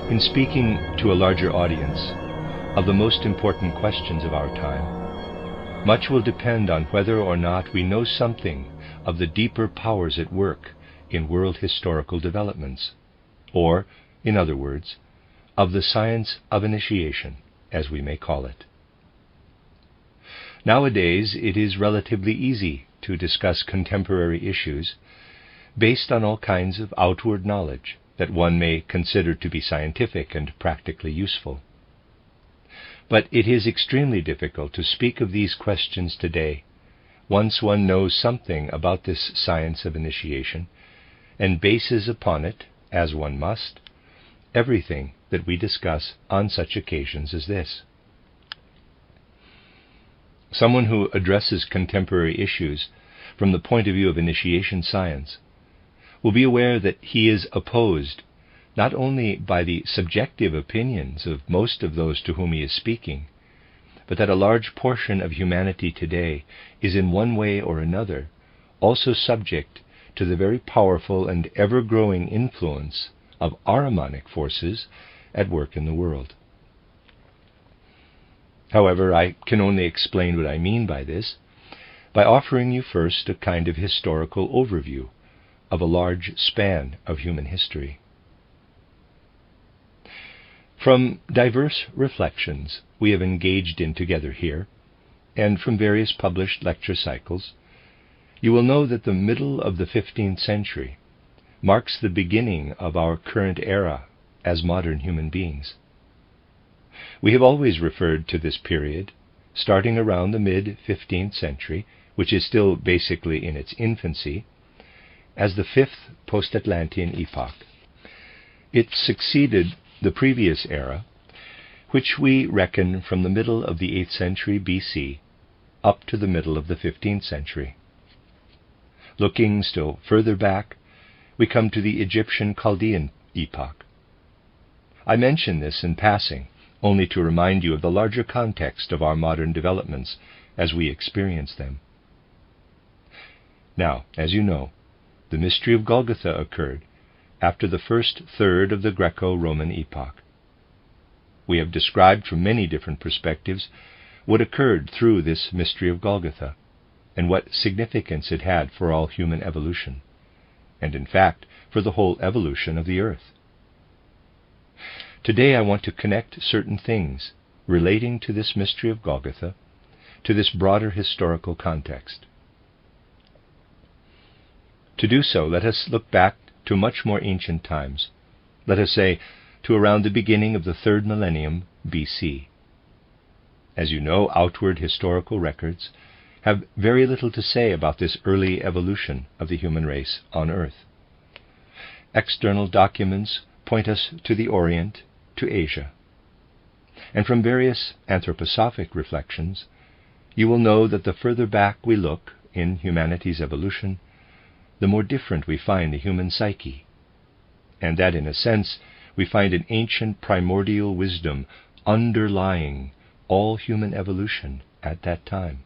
In speaking to a larger audience of the most important questions of our time, much will depend on whether or not we know something of the deeper powers at work in world historical developments, or, in other words, of the science of initiation, as we may call it. Nowadays, it is relatively easy to discuss contemporary issues based on all kinds of outward knowledge that one may consider to be scientific and practically useful. But it is extremely difficult to speak of these questions today once one knows something about this science of initiation and bases upon it, as one must, everything that we discuss on such occasions as this. Someone who addresses contemporary issues from the point of view of initiation science will be aware that he is opposed not only by the subjective opinions of most of those to whom he is speaking, but that a large portion of humanity today is in one way or another also subject to the very powerful and ever-growing influence of Ahrimanic forces at work in the world. However, I can only explain what I mean by this by offering you first a kind of historical overview of a large span of human history. From diverse reflections we have engaged in together here, and from various published lecture cycles, you will know that the middle of the 15th century marks the beginning of our current era as modern human beings. We have always referred to this period, starting around the mid-15th century, which is still basically in its infancy, as the fifth post-Atlantean epoch. It succeeded the previous era, which we reckon from the middle of the 8th century BC up to the middle of the 15th century. Looking still further back, we come to the Egyptian Chaldean epoch. I mention this in passing, only to remind you of the larger context of our modern developments as we experience them. Now, as you know, the mystery of Golgotha occurred after the first third of the Greco-Roman epoch. We have described from many different perspectives what occurred through this mystery of Golgotha, and what significance it had for all human evolution, and in fact for the whole evolution of the earth. Today I want to connect certain things relating to this mystery of Golgotha to this broader historical context. To do so, let us look back to much more ancient times, let us say to around the beginning of the 3rd millennium BC. As you know, outward historical records have very little to say about this early evolution of the human race on Earth. External documents point us to the Orient, to Asia. And from various anthroposophic reflections, you will know that the further back we look in humanity's evolution, the more different we find the human psyche, and that, in a sense, we find an ancient primordial wisdom underlying all human evolution at that time.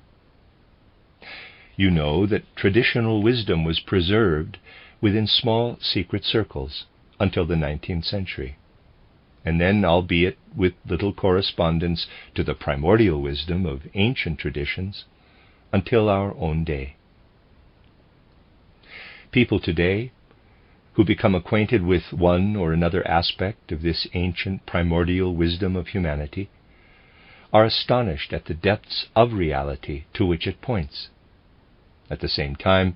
You know that traditional wisdom was preserved within small secret circles until the 19th century, and then, albeit with little correspondence to the primordial wisdom of ancient traditions, until our own day. People today who become acquainted with one or another aspect of this ancient primordial wisdom of humanity are astonished at the depths of reality to which it points. At the same time,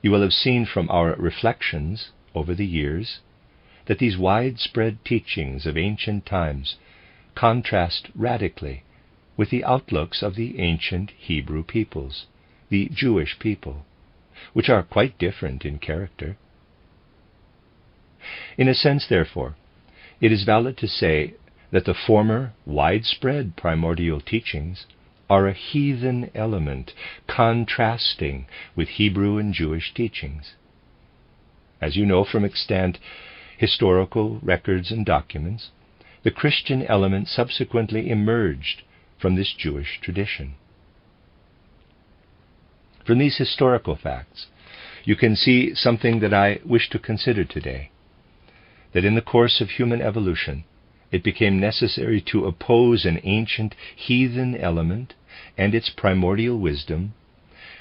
you will have seen from our reflections over the years that these widespread teachings of ancient times contrast radically with the outlooks of the ancient Hebrew peoples, the Jewish people, which are quite different in character. In a sense, therefore, it is valid to say that the former widespread primordial teachings are a heathen element contrasting with Hebrew and Jewish teachings. As you know from extant historical records and documents, the Christian element subsequently emerged from this Jewish tradition. From these historical facts, you can see something that I wish to consider today, that in the course of human evolution, it became necessary to oppose an ancient heathen element and its primordial wisdom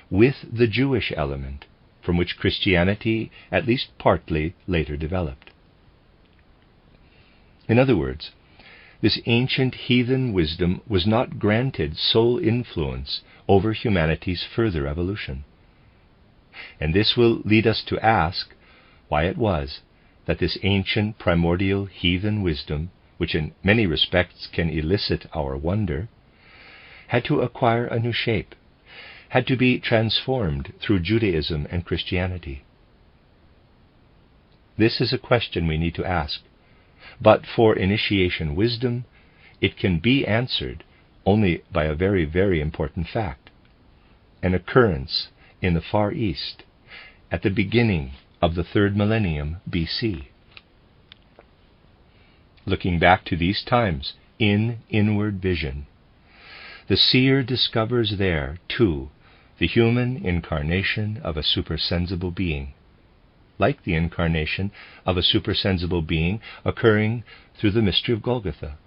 with the Jewish element, from which Christianity, at least partly, later developed. In other words, this ancient heathen wisdom was not granted sole influence over humanity's further evolution. And this will lead us to ask why it was that this ancient primordial heathen wisdom, which in many respects can elicit our wonder, had to acquire a new shape, had to be transformed through Judaism and Christianity. This is a question we need to ask, but for initiation wisdom, it can be answered only by a very, very important fact, an occurrence in the Far East at the beginning of the 3rd millennium BC. Looking back to these times in inward vision, the seer discovers there, too, the human incarnation of a supersensible being, like the incarnation of a supersensible being occurring through the mystery of Golgotha,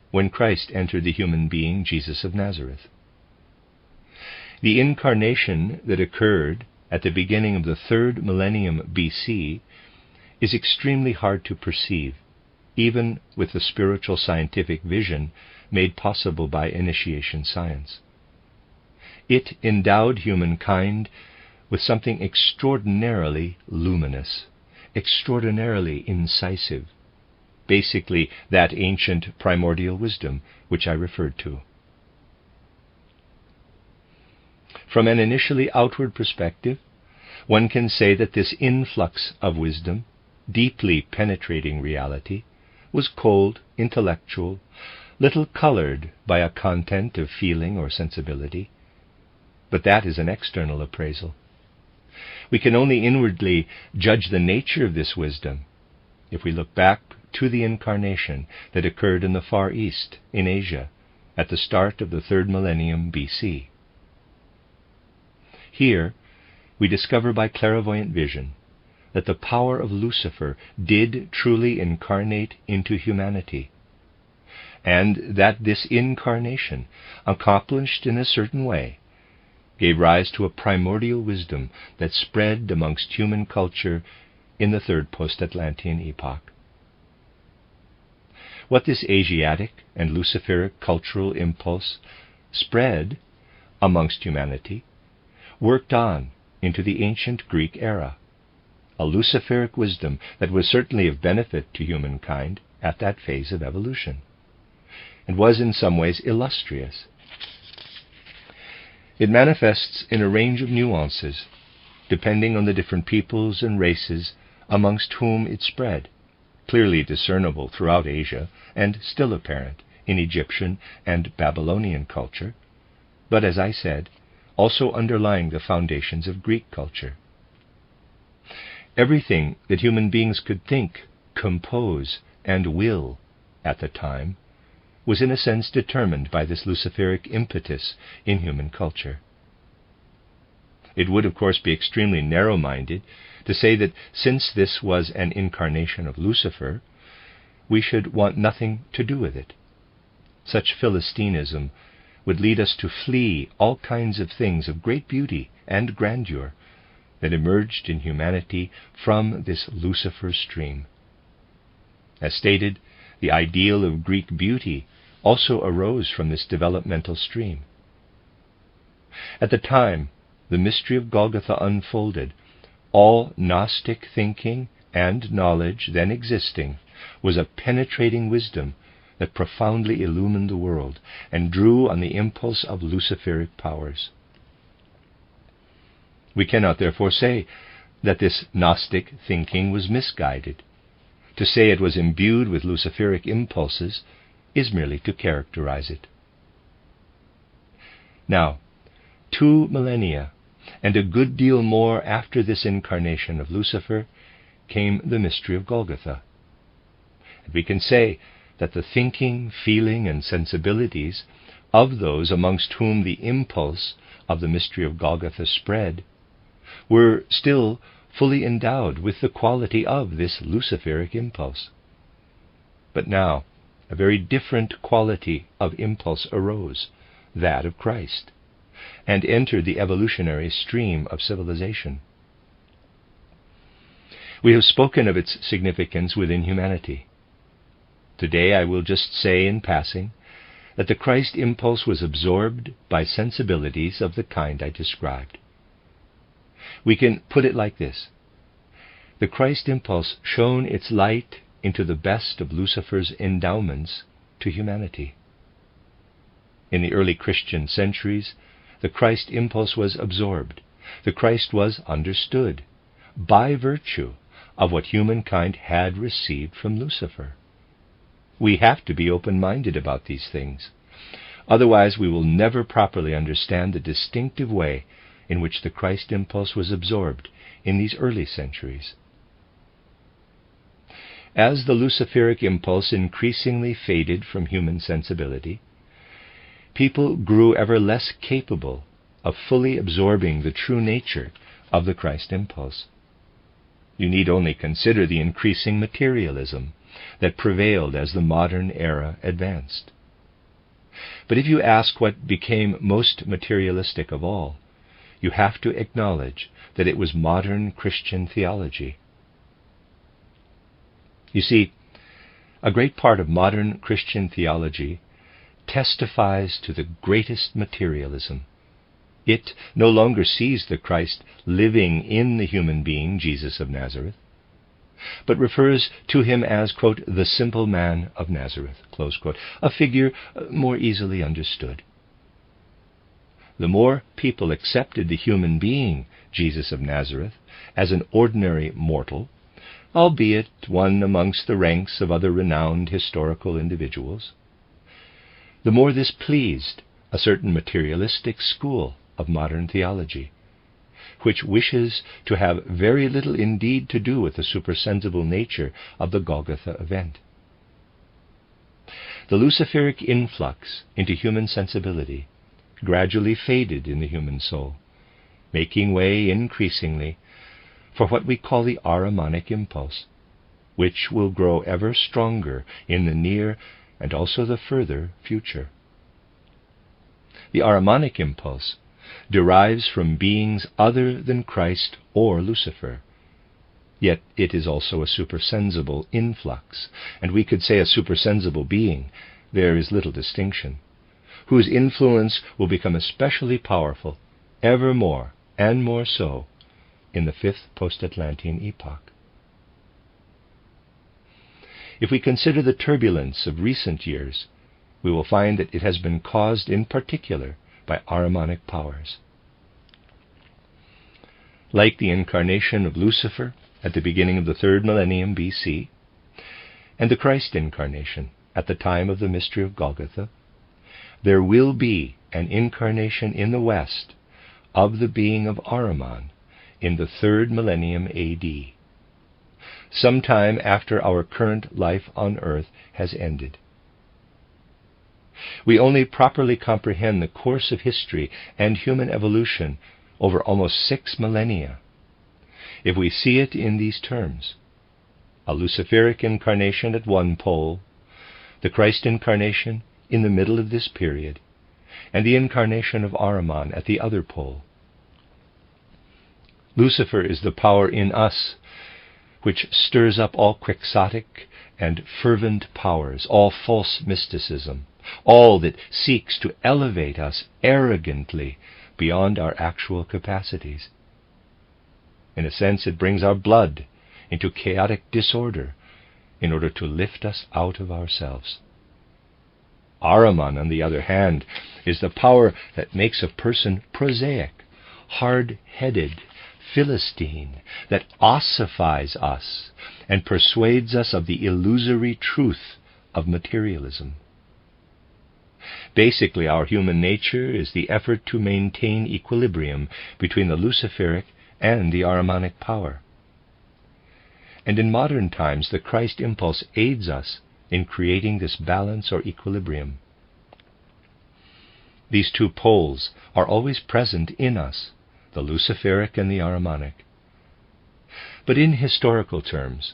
when Christ entered the human being, Jesus of Nazareth. The incarnation that occurred at the beginning of the 3rd millennium BC is extremely hard to perceive, even with the spiritual scientific vision made possible by initiation science. It endowed humankind with something extraordinarily luminous, extraordinarily incisive, basically that ancient primordial wisdom which I referred to. From an initially outward perspective, one can say that this influx of wisdom, deeply penetrating reality, was cold, intellectual, little colored by a content of feeling or sensibility. But that is an external appraisal. We can only inwardly judge the nature of this wisdom if we look back to the incarnation that occurred in the Far East, in Asia, at the start of the 3rd millennium BC. Here, we discover by clairvoyant vision that the power of Lucifer did truly incarnate into humanity, and that this incarnation, accomplished in a certain way, gave rise to a primordial wisdom that spread amongst human culture in the 3rd post-Atlantean epoch. What this Asiatic and Luciferic cultural impulse spread amongst humanity worked on into the ancient Greek era, a Luciferic wisdom that was certainly of benefit to humankind at that phase of evolution, and was in some ways illustrious. It manifests in a range of nuances, depending on the different peoples and races amongst whom it spread, clearly discernible throughout Asia and still apparent in Egyptian and Babylonian culture, but, as I said, also underlying the foundations of Greek culture. Everything that human beings could think, compose, and will at the time was in a sense determined by this Luciferic impetus in human culture. It would, of course, be extremely narrow-minded to say that since this was an incarnation of Lucifer, we should want nothing to do with it. Such Philistinism would lead us to flee all kinds of things of great beauty and grandeur that emerged in humanity from this Lucifer stream. As stated, the ideal of Greek beauty also arose from this developmental stream. At the time the mystery of Golgotha unfolded, all Gnostic thinking and knowledge then existing was a penetrating wisdom that profoundly illumined the world and drew on the impulse of Luciferic powers. We cannot therefore say that this Gnostic thinking was misguided. To say it was imbued with Luciferic impulses is merely to characterize it. Now, 2 millennia and a good deal more after this incarnation of Lucifer came the mystery of Golgotha. And we can say that the thinking, feeling, and sensibilities of those amongst whom the impulse of the mystery of Golgotha spread were still fully endowed with the quality of this Luciferic impulse. But now, a very different quality of impulse arose, that of Christ, and entered the evolutionary stream of civilization. We have spoken of its significance within humanity. Today I will just say in passing that the Christ impulse was absorbed by sensibilities of the kind I described. We can put it like this. The Christ impulse shone its light into the best of Lucifer's endowments to humanity. In the early Christian centuries, the Christ impulse was absorbed. The Christ was understood by virtue of what humankind had received from Lucifer. We have to be open-minded about these things. Otherwise, we will never properly understand the distinctive way in which the Christ impulse was absorbed in these early centuries. As the Luciferic impulse increasingly faded from human sensibility, people grew ever less capable of fully absorbing the true nature of the Christ impulse. You need only consider the increasing materialism that prevailed as the modern era advanced. But if you ask what became most materialistic of all, you have to acknowledge that it was modern Christian theology. You see, a great part of modern Christian theology testifies to the greatest materialism. It no longer sees the Christ living in the human being, Jesus of Nazareth, but refers to him as, quote, the simple man of Nazareth, close quote, a figure more easily understood. The more people accepted the human being, Jesus of Nazareth, as an ordinary mortal, albeit one amongst the ranks of other renowned historical individuals, the more this pleased a certain materialistic school of modern theology, which wishes to have very little indeed to do with the supersensible nature of the Golgotha event. The Luciferic influx into human sensibility gradually faded in the human soul, making way increasingly for what we call the Ahrimanic impulse, which will grow ever stronger in the near and also the further future. The Ahrimanic impulse derives from beings other than Christ or Lucifer, yet it is also a supersensible influx, and we could say a supersensible being, there is little distinction, whose influence will become especially powerful, ever more and more so, in the fifth post-Atlantean epoch. If we consider the turbulence of recent years, we will find that it has been caused in particular by Ahrimanic powers. Like the incarnation of Lucifer at the beginning of the 3rd millennium BC, and the Christ incarnation at the time of the mystery of Golgotha, there will be an incarnation in the West of the being of Ahriman in the 3rd millennium AD, sometime after our current life on earth has ended. We only properly comprehend the course of history and human evolution over almost 6 millennia if we see it in these terms: a Luciferic incarnation at one pole, the Christ incarnation in the middle of this period, and the incarnation of Ahriman at the other pole. Lucifer is the power in us which stirs up all quixotic and fervent powers, all false mysticism, all that seeks to elevate us arrogantly beyond our actual capacities. In a sense, it brings our blood into chaotic disorder in order to lift us out of ourselves. Ahriman, on the other hand, is the power that makes a person prosaic, hard-headed, Philistine, that ossifies us and persuades us of the illusory truth of materialism. Basically, our human nature is the effort to maintain equilibrium between the Luciferic and the Ahrimanic power. And in modern times, the Christ impulse aids us in creating this balance or equilibrium. These two poles are always present in us, the Luciferic and the Ahrimanic. But in historical terms,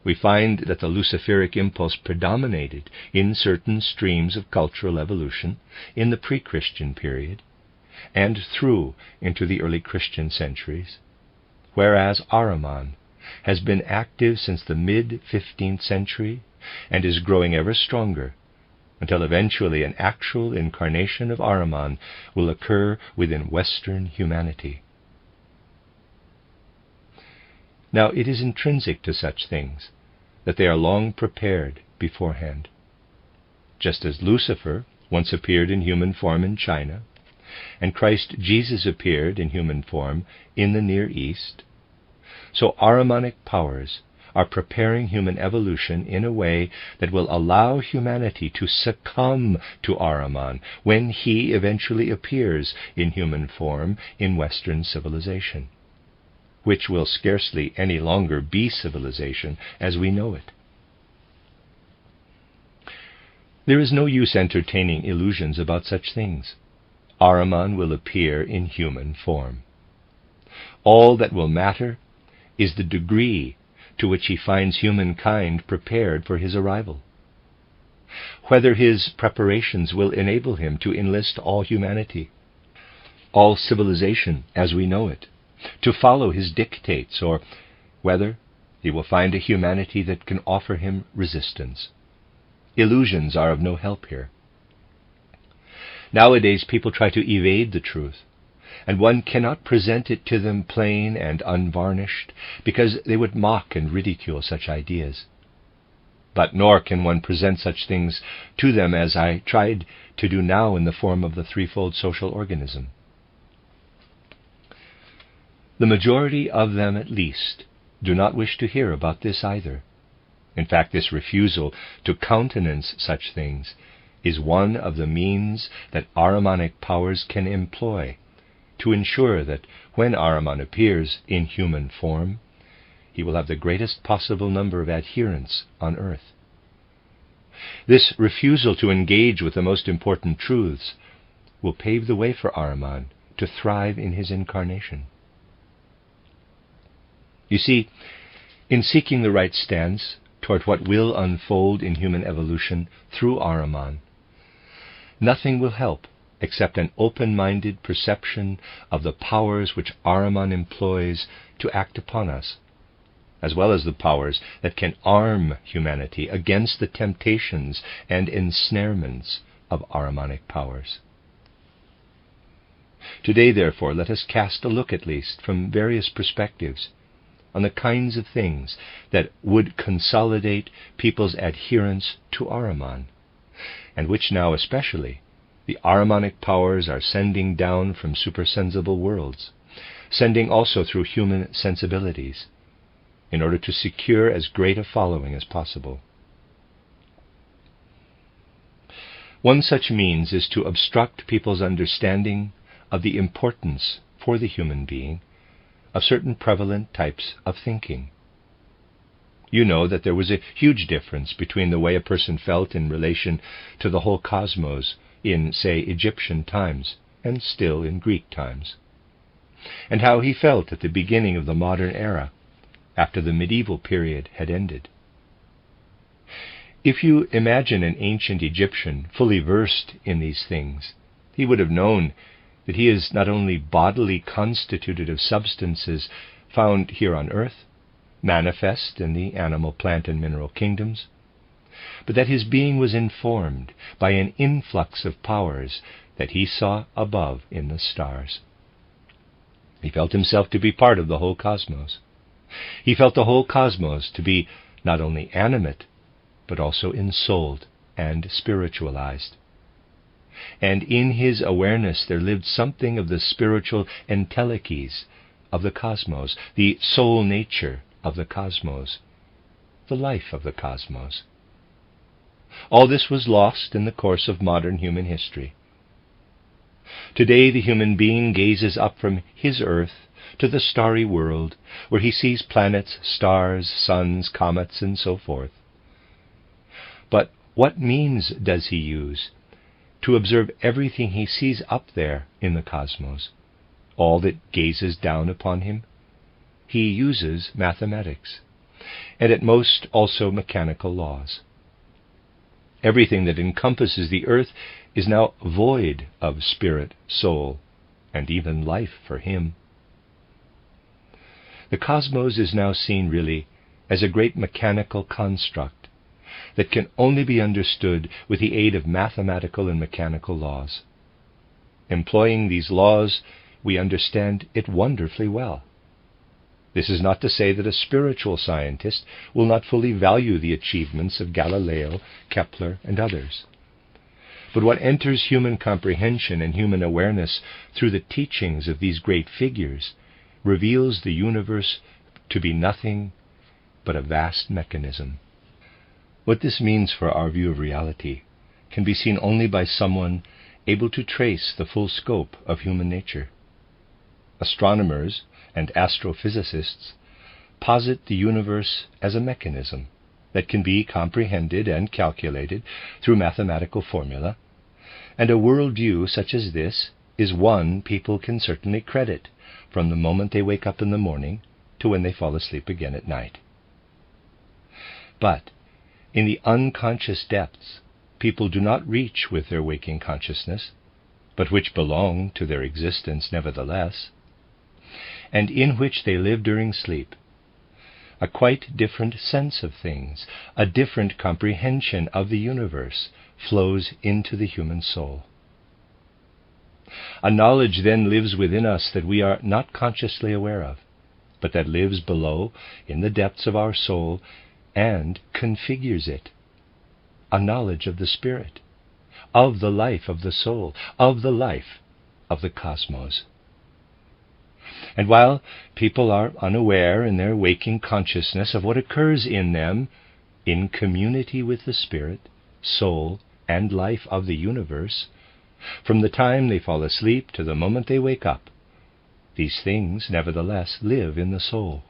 we find that the Luciferic impulse predominated in certain streams of cultural evolution in the pre-Christian period and through into the early Christian centuries, whereas Ahriman has been active since the mid-15th century and is growing ever stronger until eventually an actual incarnation of Ahriman will occur within Western humanity. Now, it is intrinsic to such things that they are long prepared beforehand. Just as Lucifer once appeared in human form in China, and Christ Jesus appeared in human form in the Near East, so Ahrimanic powers are preparing human evolution in a way that will allow humanity to succumb to Ahriman when he eventually appears in human form in Western civilization, which will scarcely any longer be civilization as we know it. There is no use entertaining illusions about such things. Ahriman will appear in human form. All that will matter is the degree to which he finds humankind prepared for his arrival, whether his preparations will enable him to enlist all humanity, all civilization as we know it, to follow his dictates, or whether he will find a humanity that can offer him resistance. Illusions are of no help here. Nowadays people try to evade the truth, and one cannot present it to them plain and unvarnished, because they would mock and ridicule such ideas. But nor can one present such things to them as I tried to do now in the form of the threefold social organism. The majority of them, at least, do not wish to hear about this either. In fact, this refusal to countenance such things is one of the means that Ahrimanic powers can employ to ensure that when Ahriman appears in human form, he will have the greatest possible number of adherents on earth. This refusal to engage with the most important truths will pave the way for Ahriman to thrive in his incarnation. You see, in seeking the right stance toward what will unfold in human evolution through Ahriman, nothing will help except an open-minded perception of the powers which Ahriman employs to act upon us, as well as the powers that can arm humanity against the temptations and ensnarements of Ahrimanic powers. Today, therefore, let us cast a look, at least, from various perspectives, on the kinds of things that would consolidate people's adherence to Ahriman, and which now especially the Ahrimanic powers are sending down from supersensible worlds, sending also through human sensibilities, in order to secure as great a following as possible. One such means is to obstruct people's understanding of the importance for the human being of certain prevalent types of thinking. You know that there was a huge difference between the way a person felt in relation to the whole cosmos in, say, Egyptian times, and still in Greek times, and how he felt at the beginning of the modern era, after the medieval period had ended. If you imagine an ancient Egyptian fully versed in these things, he would have known that he is not only bodily constituted of substances found here on earth, manifest in the animal, plant, and mineral kingdoms, but that his being was informed by an influx of powers that he saw above in the stars. He felt himself to be part of the whole cosmos. He felt the whole cosmos to be not only animate, but also ensouled and spiritualized. And in his awareness there lived something of the spiritual entelechy of the cosmos, the soul nature of the cosmos, the life of the cosmos. All this was lost in the course of modern human history. Today the human being gazes up from his earth to the starry world, where he sees planets, stars, suns, comets, and so forth. But what means does he use to observe everything he sees up there in the cosmos, all that gazes down upon him? He uses mathematics. and at most also mechanical laws. Everything that encompasses the earth is now void of spirit, soul, and even life for him. The cosmos is now seen really as a great mechanical construct that can only be understood with the aid of mathematical and mechanical laws. Employing these laws, we understand it wonderfully well. This is not to say that a spiritual scientist will not fully value the achievements of Galileo, Kepler, and others. But what enters human comprehension and human awareness through the teachings of these great figures reveals the universe to be nothing but a vast mechanism. What this means for our view of reality can be seen only by someone able to trace the full scope of human nature. Astronomers and astrophysicists posit the universe as a mechanism that can be comprehended and calculated through mathematical formula, and a worldview such as this is one people can certainly credit from the moment they wake up in the morning to when they fall asleep again at night. But in the unconscious depths, people do not reach with their waking consciousness, but which belong to their existence nevertheless, and in which they live during sleep, a quite different sense of things, a different comprehension of the universe flows into the human soul. A knowledge then lives within us that we are not consciously aware of, but that lives below in the depths of our soul and configures it. A knowledge of the spirit, of the life of the soul, of the life of the cosmos. And while people are unaware in their waking consciousness of what occurs in them, in community with the spirit, soul, and life of the universe, from the time they fall asleep to the moment they wake up, these things nevertheless live in the soul.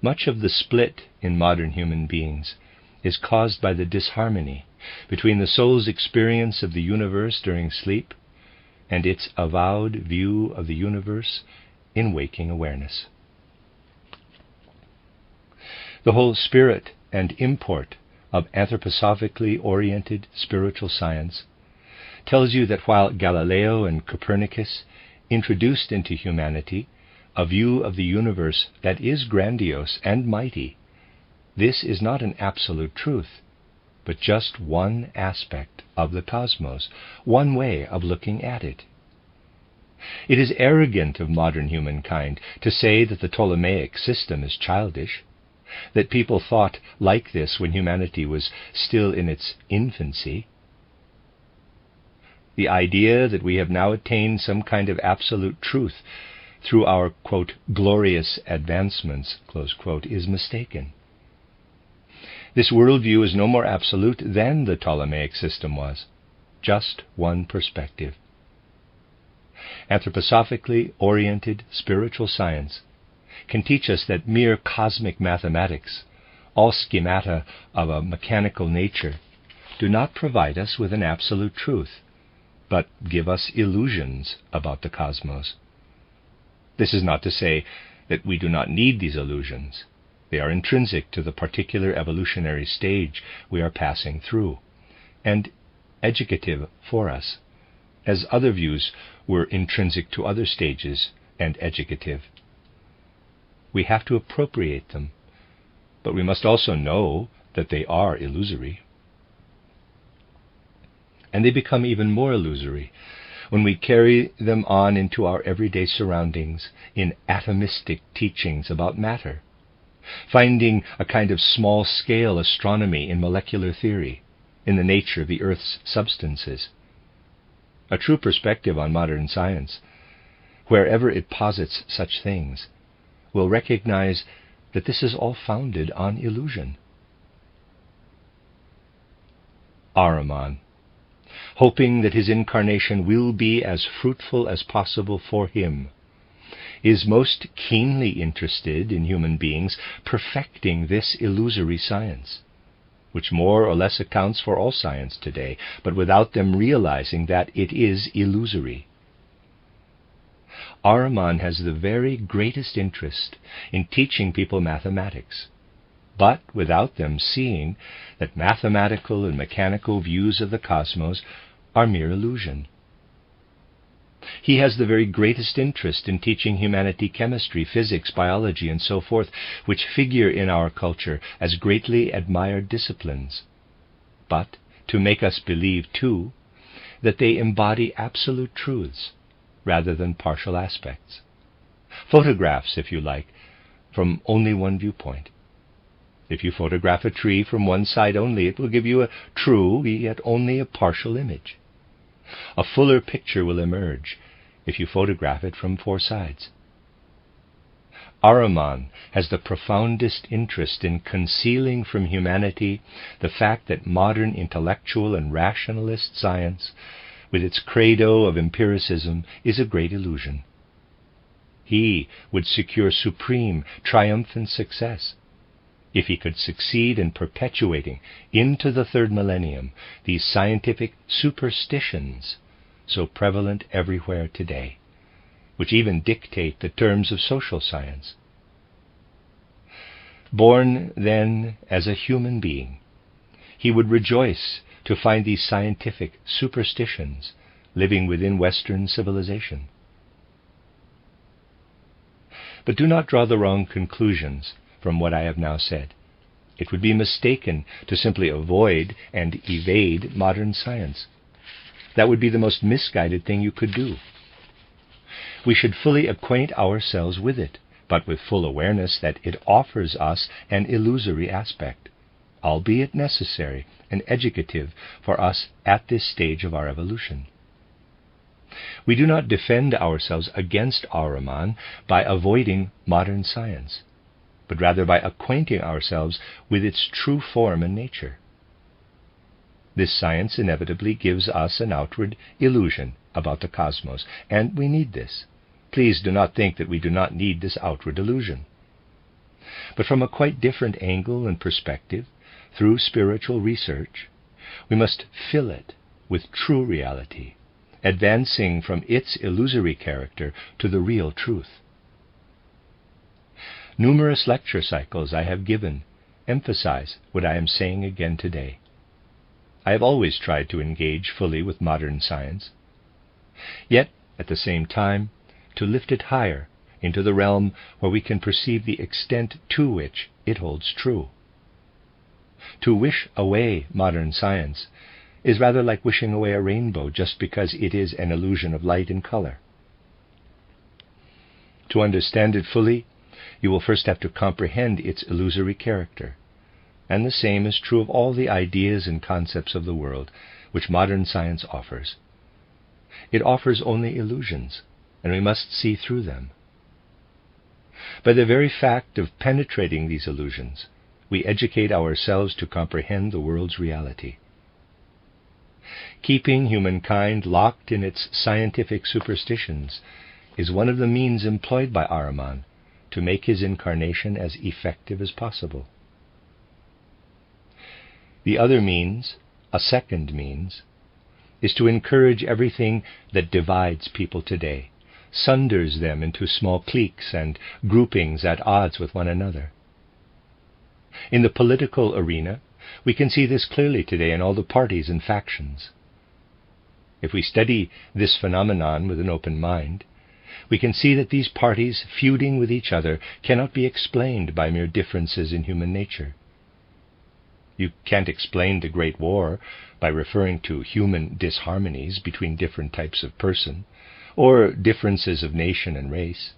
Much of the split in modern human beings is caused by the disharmony between the soul's experience of the universe during sleep and its avowed view of the universe in waking awareness. The whole spirit and import of anthroposophically oriented spiritual science tells you that while Galileo and Copernicus introduced into humanity a view of the universe that is grandiose and mighty, this is not an absolute truth, but just one aspect of the cosmos, one way of looking at it. It is arrogant of modern humankind to say that the Ptolemaic system is childish, that people thought like this when humanity was still in its infancy. The idea that we have now attained some kind of absolute truth through our, quote, glorious advancements, close quote, is mistaken. This worldview is no more absolute than the Ptolemaic system was, just one perspective. Anthroposophically oriented spiritual science can teach us that mere cosmic mathematics, all schemata of a mechanical nature, do not provide us with an absolute truth, but give us illusions about the cosmos. This is not to say that we do not need these illusions. They are intrinsic to the particular evolutionary stage we are passing through, and educative for us, as other views were intrinsic to other stages and educative. We have to appropriate them, but we must also know that they are illusory. And they become even more illusory when we carry them on into our everyday surroundings in atomistic teachings about matter, finding a kind of small-scale astronomy in molecular theory, in the nature of the Earth's substances. A true perspective on modern science, wherever it posits such things, will recognize that this is all founded on illusion. Ahriman, hoping that his incarnation will be as fruitful as possible for him, is most keenly interested in human beings perfecting this illusory science, which more or less accounts for all science today, but without them realizing that it is illusory. Ahriman has the very greatest interest in teaching people mathematics, but without them seeing that mathematical and mechanical views of the cosmos are mere illusion. He has the very greatest interest in teaching humanity chemistry, physics, biology, and so forth, which figure in our culture as greatly admired disciplines, but to make us believe, too, that they embody absolute truths rather than partial aspects. Photographs, if you like, from only one viewpoint. If you photograph a tree from one side only, it will give you a true, yet only a partial image. A fuller picture will emerge if you photograph it from 4 sides. Ahriman has the profoundest interest in concealing from humanity the fact that modern intellectual and rationalist science, with its credo of empiricism, is a great illusion. He would secure supreme, triumphant success if he could succeed in perpetuating into the 3rd millennium these scientific superstitions so prevalent everywhere today, which even dictate the terms of social science. Born, then, as a human being, he would rejoice to find these scientific superstitions living within Western civilization. But do not draw the wrong conclusions from what I have now said. It would be mistaken to simply avoid and evade modern science. That would be the most misguided thing you could do. We should fully acquaint ourselves with it, but with full awareness that it offers us an illusory aspect, albeit necessary and educative for us at this stage of our evolution. We do not defend ourselves against Ahriman by avoiding modern science, but rather by acquainting ourselves with its true form and nature. This science inevitably gives us an outward illusion about the cosmos, and we need this. Please do not think that we do not need this outward illusion. But from a quite different angle and perspective, through spiritual research, we must fill it with true reality, advancing from its illusory character to the real truth. Numerous lecture cycles I have given emphasize what I am saying again today. I have always tried to engage fully with modern science, yet, at the same time, to lift it higher into the realm where we can perceive the extent to which it holds true. To wish away modern science is rather like wishing away a rainbow just because it is an illusion of light and color. To understand it fully, you will first have to comprehend its illusory character, and the same is true of all the ideas and concepts of the world which modern science offers. It offers only illusions, and we must see through them. By the very fact of penetrating these illusions, we educate ourselves to comprehend the world's reality. Keeping humankind locked in its scientific superstitions is one of the means employed by Ahriman to make his incarnation as effective as possible. The other means, a second means, is to encourage everything that divides people today, sunders them into small cliques and groupings at odds with one another. In the political arena, we can see this clearly today in all the parties and factions. If we study this phenomenon with an open mind, we can see that these parties feuding with each other cannot be explained by mere differences in human nature. You can't explain the Great War by referring to human disharmonies between different types of person, or differences of nation and race.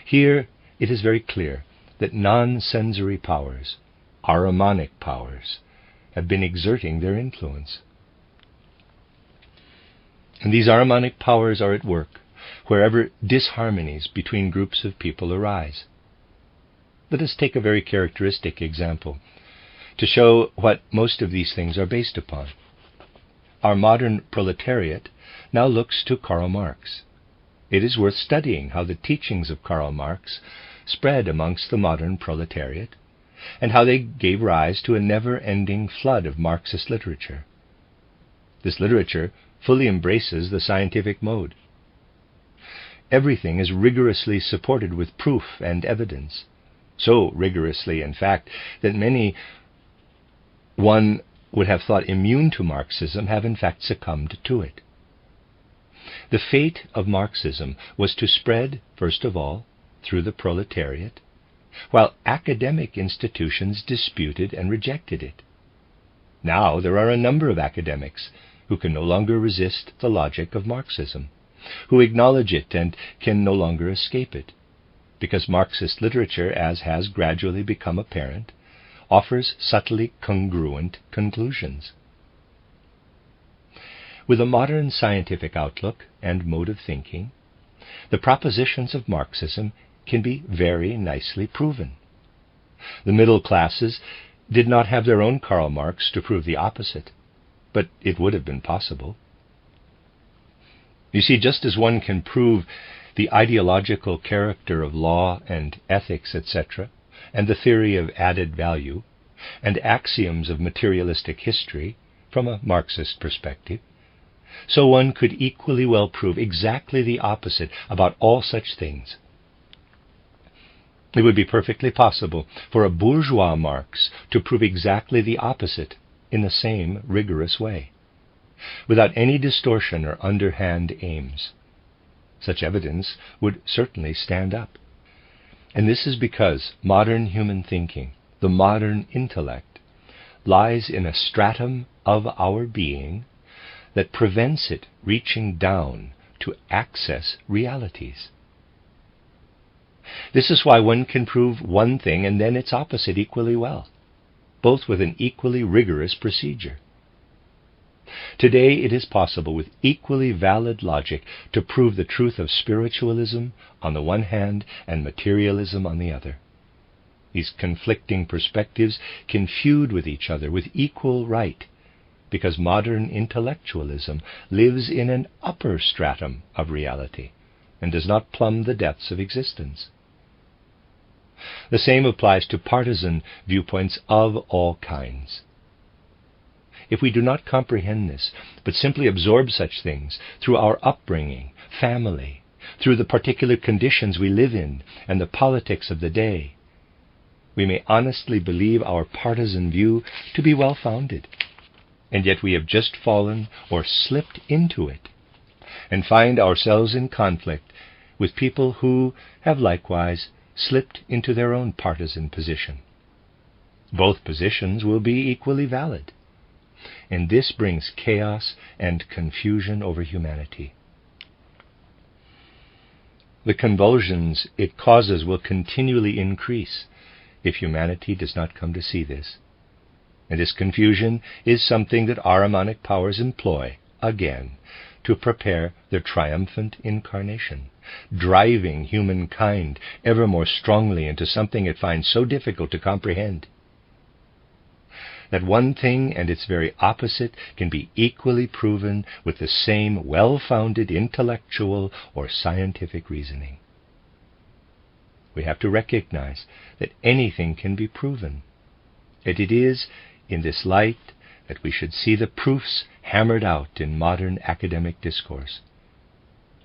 Here it is very clear that non-sensory powers, Ahrimanic powers, have been exerting their influence. And these Ahrimanic powers are at work wherever disharmonies between groups of people arise. Let us take a very characteristic example to show what most of these things are based upon. Our modern proletariat now looks to Karl Marx. It is worth studying how the teachings of Karl Marx spread amongst the modern proletariat, and how they gave rise to a never-ending flood of Marxist literature. This literature fully embraces the scientific mode. Everything is rigorously supported with proof and evidence. So rigorously, in fact, that many one would have thought immune to Marxism have in fact succumbed to it. The fate of Marxism was to spread, first of all, through the proletariat, while academic institutions disputed and rejected it. Now there are a number of academics who can no longer resist the logic of Marxism, who acknowledge it and can no longer escape it, because Marxist literature, as has gradually become apparent, offers subtly congruent conclusions. With a modern scientific outlook and mode of thinking, the propositions of Marxism can be very nicely proven. The middle classes did not have their own Karl Marx to prove the opposite, but it would have been possible. You see, just as one can prove the ideological character of law and ethics, etc., and the theory of added value, and axioms of materialistic history from a Marxist perspective, so one could equally well prove exactly the opposite about all such things. It would be perfectly possible for a bourgeois Marx to prove exactly the opposite in the same rigorous way, without any distortion or underhand aims. Such evidence would certainly stand up. And this is because modern human thinking, the modern intellect, lies in a stratum of our being that prevents it reaching down to access realities. This is why one can prove one thing and then its opposite equally well, both with an equally rigorous procedure. Today it is possible with equally valid logic to prove the truth of spiritualism on the one hand and materialism on the other. These conflicting perspectives can feud with each other with equal right, because modern intellectualism lives in an upper stratum of reality and does not plumb the depths of existence. The same applies to partisan viewpoints of all kinds. If we do not comprehend this, but simply absorb such things through our upbringing, family, through the particular conditions we live in, and the politics of the day, we may honestly believe our partisan view to be well-founded, and yet we have just fallen or slipped into it, and find ourselves in conflict with people who have likewise slipped into their own partisan position. Both positions will be equally valid, and this brings chaos and confusion over humanity. The convulsions it causes will continually increase if humanity does not come to see this. And this confusion is something that Ahrimanic powers employ, again, to prepare their triumphant incarnation, driving humankind ever more strongly into something it finds so difficult to comprehend. That one thing and its very opposite can be equally proven with the same well-founded intellectual or scientific reasoning. We have to recognize that anything can be proven, and it is in this light that we should see the proofs hammered out in modern academic discourse.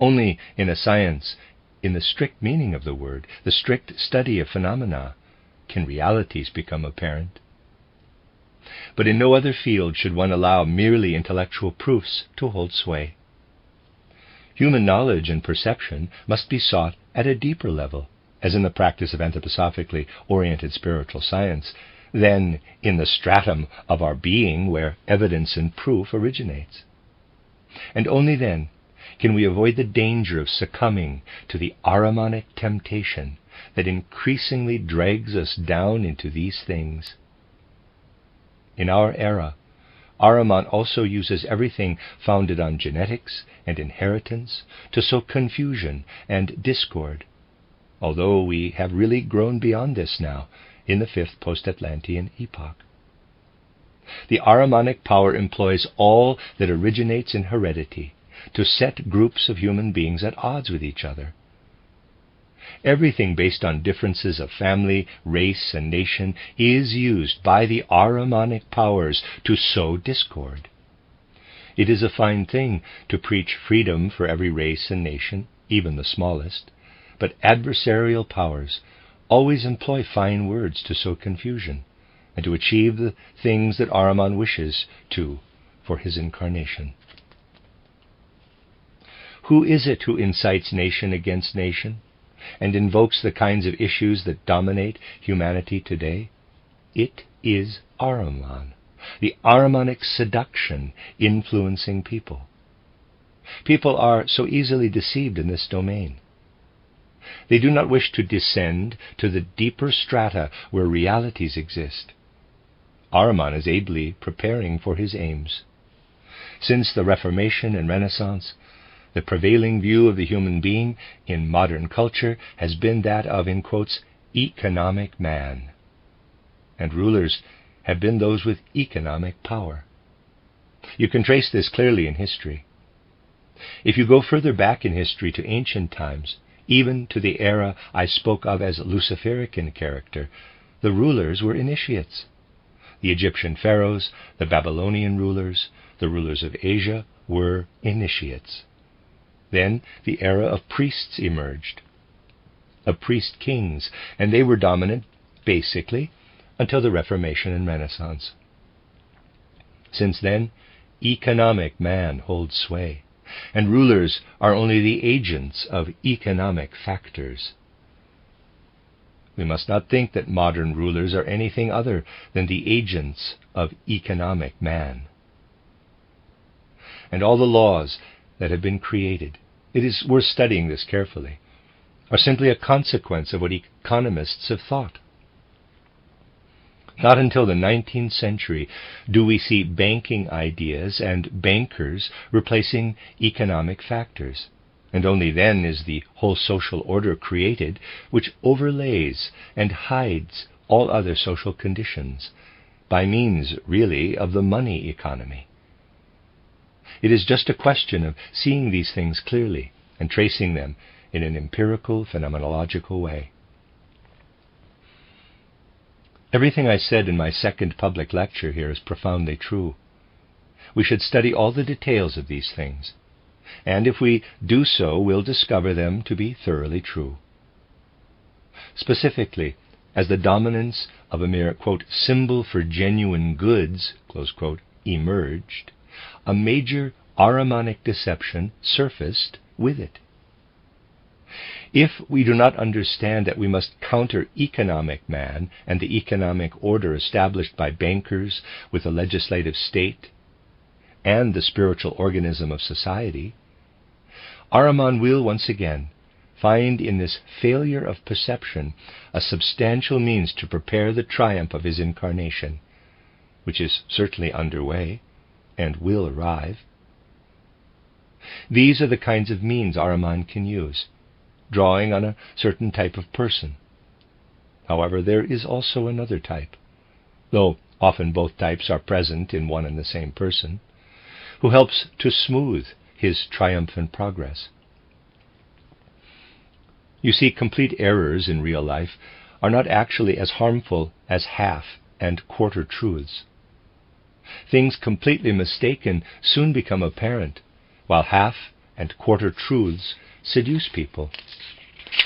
Only in a science, in the strict meaning of the word, the strict study of phenomena, can realities become apparent. But in no other field should one allow merely intellectual proofs to hold sway. Human knowledge and perception must be sought at a deeper level, as in the practice of anthroposophically oriented spiritual science, than in the stratum of our being where evidence and proof originates. And only then can we avoid the danger of succumbing to the Ahrimanic temptation that increasingly drags us down into these things. In our era, Ahriman also uses everything founded on genetics and inheritance to sow confusion and discord, although we have really grown beyond this now in the fifth post-Atlantean epoch. The Ahrimanic power employs all that originates in heredity to set groups of human beings at odds with each other. Everything based on differences of family, race, and nation is used by the Ahrimanic powers to sow discord. It is a fine thing to preach freedom for every race and nation, even the smallest, but adversarial powers always employ fine words to sow confusion and to achieve the things that Ahriman wishes to for his incarnation. Who is it who incites nation against nation and invokes the kinds of issues that dominate humanity today? It is Ahriman, the Ahrimanic seduction influencing people. People are so easily deceived in this domain. They do not wish to descend to the deeper strata where realities exist. Ahriman is ably preparing for his aims. Since the Reformation and Renaissance, the prevailing view of the human being in modern culture has been that of, in quotes, economic man. And rulers have been those with economic power. You can trace this clearly in history. If you go further back in history to ancient times, even to the era I spoke of as Luciferic in character, the rulers were initiates. The Egyptian pharaohs, the Babylonian rulers, the rulers of Asia were initiates. Then the era of priests emerged, of priest kings, and they were dominant, basically, until the Reformation and Renaissance. Since then, economic man holds sway, and rulers are only the agents of economic factors. We must not think that modern rulers are anything other than the agents of economic man. And all the laws that have been created, it is worth studying this carefully, are simply a consequence of what economists have thought. Not until the 19th century do we see banking ideas and bankers replacing economic factors, and only then is the whole social order created which overlays and hides all other social conditions, by means, really, of the money economy. It is just a question of seeing these things clearly and tracing them in an empirical, phenomenological way. Everything I said in my second public lecture here is profoundly true. We should study all the details of these things, and if we do so, we'll discover them to be thoroughly true. Specifically, as the dominance of a mere, quote, symbol for genuine goods, close quote, emerged, a major Ahrimanic deception surfaced with it. If we do not understand that we must counter economic man and the economic order established by bankers with the legislative state and the spiritual organism of society, Ahriman will once again find in this failure of perception a substantial means to prepare the triumph of his incarnation, which is certainly underway and will arrive. These are the kinds of means Ahriman can use, drawing on a certain type of person. However, there is also another type, though often both types are present in one and the same person, who helps to smooth his triumphant progress. You see, complete errors in real life are not actually as harmful as half and quarter truths. Things completely mistaken soon become apparent, while half and quarter truths seduce people.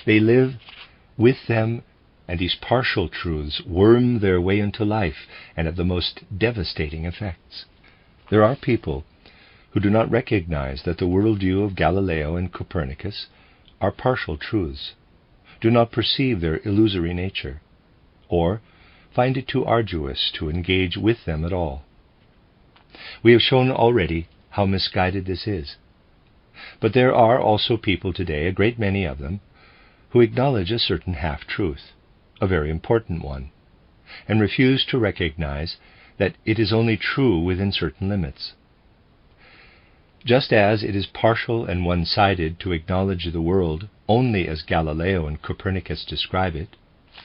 They live with them, and these partial truths worm their way into life and have the most devastating effects. There are people who do not recognize that the worldview of Galileo and Copernicus are partial truths, do not perceive their illusory nature, or find it too arduous to engage with them at all. We have shown already how misguided this is. But there are also people today, a great many of them, who acknowledge a certain half-truth, a very important one, and refuse to recognize that it is only true within certain limits. Just as it is partial and one-sided to acknowledge the world only as Galileo and Copernicus describe it,